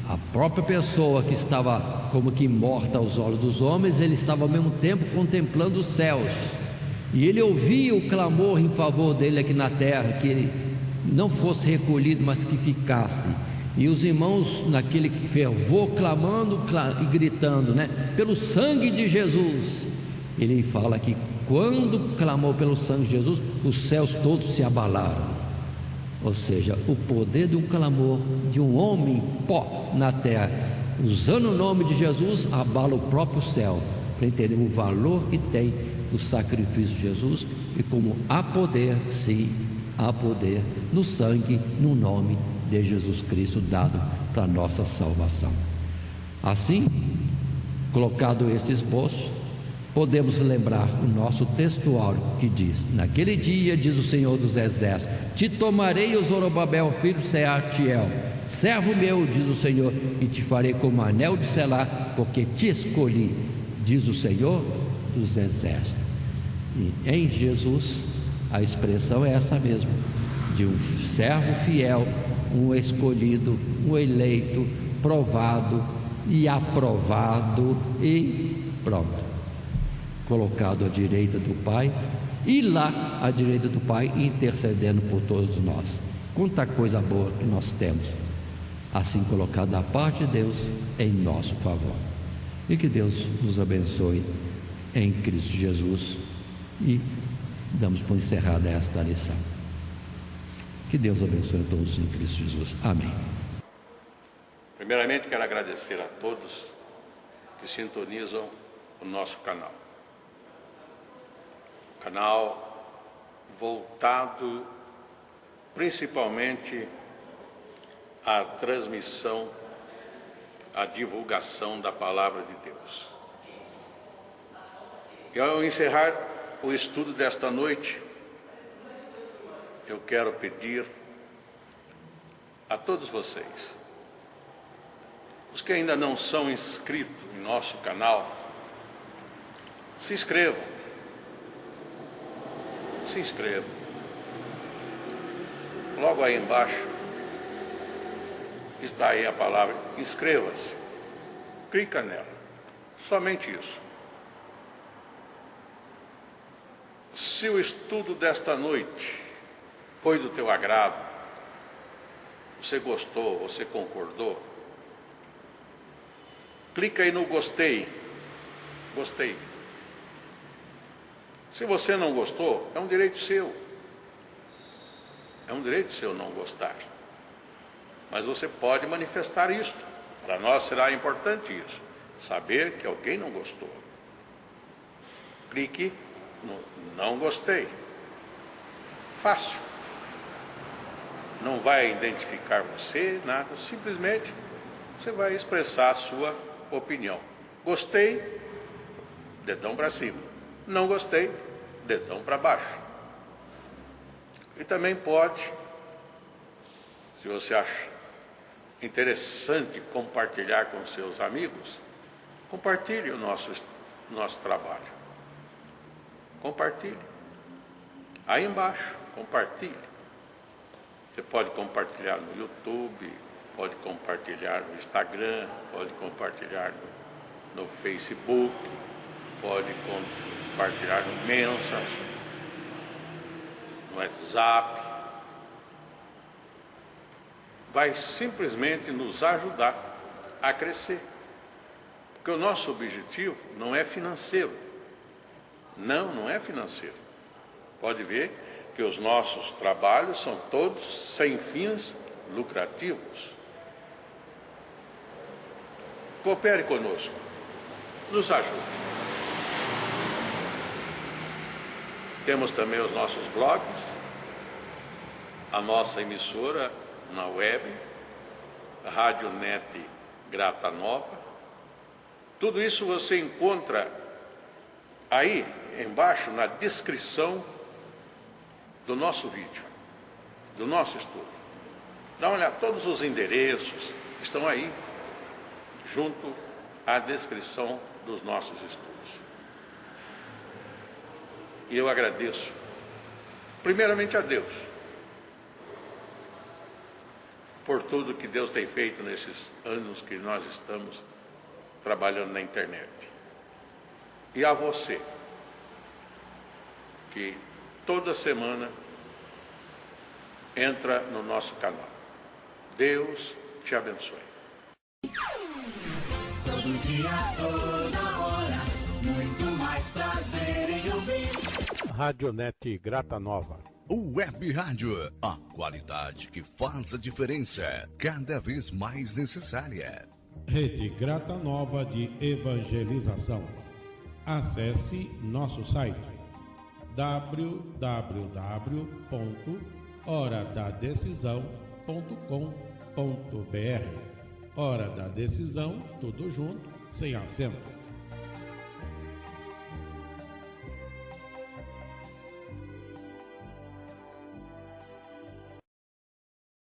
a própria pessoa que estava como que morta aos olhos dos homens, ele estava ao mesmo tempo contemplando os céus, e ele ouvia o clamor em favor dele aqui na terra, que ele não fosse recolhido, mas que ficasse. E os irmãos naquele fervor clamando e gritando, né, pelo sangue de Jesus. Ele fala que quando clamou pelo sangue de Jesus, os céus todos se abalaram. Ou seja, o poder de um clamor de um homem pó na terra, usando o nome de Jesus, abala o próprio céu, para entender o valor que tem o sacrifício de Jesus e como há poder, sim, há poder no sangue, no nome de Jesus Cristo dado para a nossa salvação. Assim, colocado esse esboço, podemos lembrar o nosso textual que diz: naquele dia, diz o Senhor dos Exércitos, te tomarei, o Zorobabel, filho de Sealtiel, servo meu, diz o Senhor, e te farei como anel de selar, porque te escolhi, diz o Senhor dos Exércitos. E em Jesus a expressão é essa mesmo, de um servo fiel, um escolhido, um eleito, provado e aprovado e pronto, colocado à direita do Pai, e lá à direita do Pai intercedendo por todos nós. Quanta coisa boa que nós temos assim colocado da parte de Deus em nosso favor. E que Deus nos abençoe em Cristo Jesus. E damos por encerrada esta lição. Que Deus abençoe a todos em Cristo Jesus. Amém. Primeiramente quero agradecer a todos que sintonizam o nosso canal. Canal voltado principalmente à transmissão, à divulgação da Palavra de Deus. E ao encerrar o estudo desta noite, eu quero pedir a todos vocês, os que ainda não são inscritos em nosso canal, se inscrevam. Se inscrevam. Logo aí embaixo está aí a palavra inscreva-se. Clica nela. Somente isso. Se o estudo desta noite foi do teu agrado, você gostou, você concordou, clica aí no gostei. Gostei. Se você não gostou, é um direito seu. É um direito seu não gostar. Mas você pode manifestar isto. Para nós será importante isso. Saber que alguém não gostou. Clique no não gostei. Fácil. Não vai identificar você, nada. Simplesmente você vai expressar a sua opinião. Gostei, dedão para cima. Não gostei, dedão para baixo. E também pode, se você acha interessante compartilhar com seus amigos, compartilhe o nosso trabalho. Compartilhe. Aí embaixo, compartilhe. Você pode compartilhar no YouTube, pode compartilhar no Instagram, pode compartilhar no Facebook, pode compartilhar no Mensagens, no WhatsApp. Vai simplesmente nos ajudar a crescer. Porque o nosso objetivo não é financeiro. Não é financeiro. Pode ver que os nossos trabalhos são todos sem fins lucrativos. Coopere conosco. Nos ajude. Temos também os nossos blogs, a nossa emissora na web, Rádio Net Grata Nova. Tudo isso você encontra aí embaixo na descrição do nosso vídeo, do nosso estudo. Dá uma olhada, todos os endereços estão aí, junto à descrição dos nossos estudos. E eu agradeço, primeiramente a Deus, por tudo que Deus tem feito nesses anos que nós estamos trabalhando na internet. E a você, que toda semana entra no nosso canal. Deus te abençoe. Todo dia, toda hora, muito mais prazer em ouvir. Rádio Net Grata Nova. Web Rádio, a qualidade que faz a diferença, cada vez mais necessária. Rede Grata Nova de Evangelização. Acesse nosso site www.horadadecisão.com.br. Hora da Decisão, tudo junto, sem acento.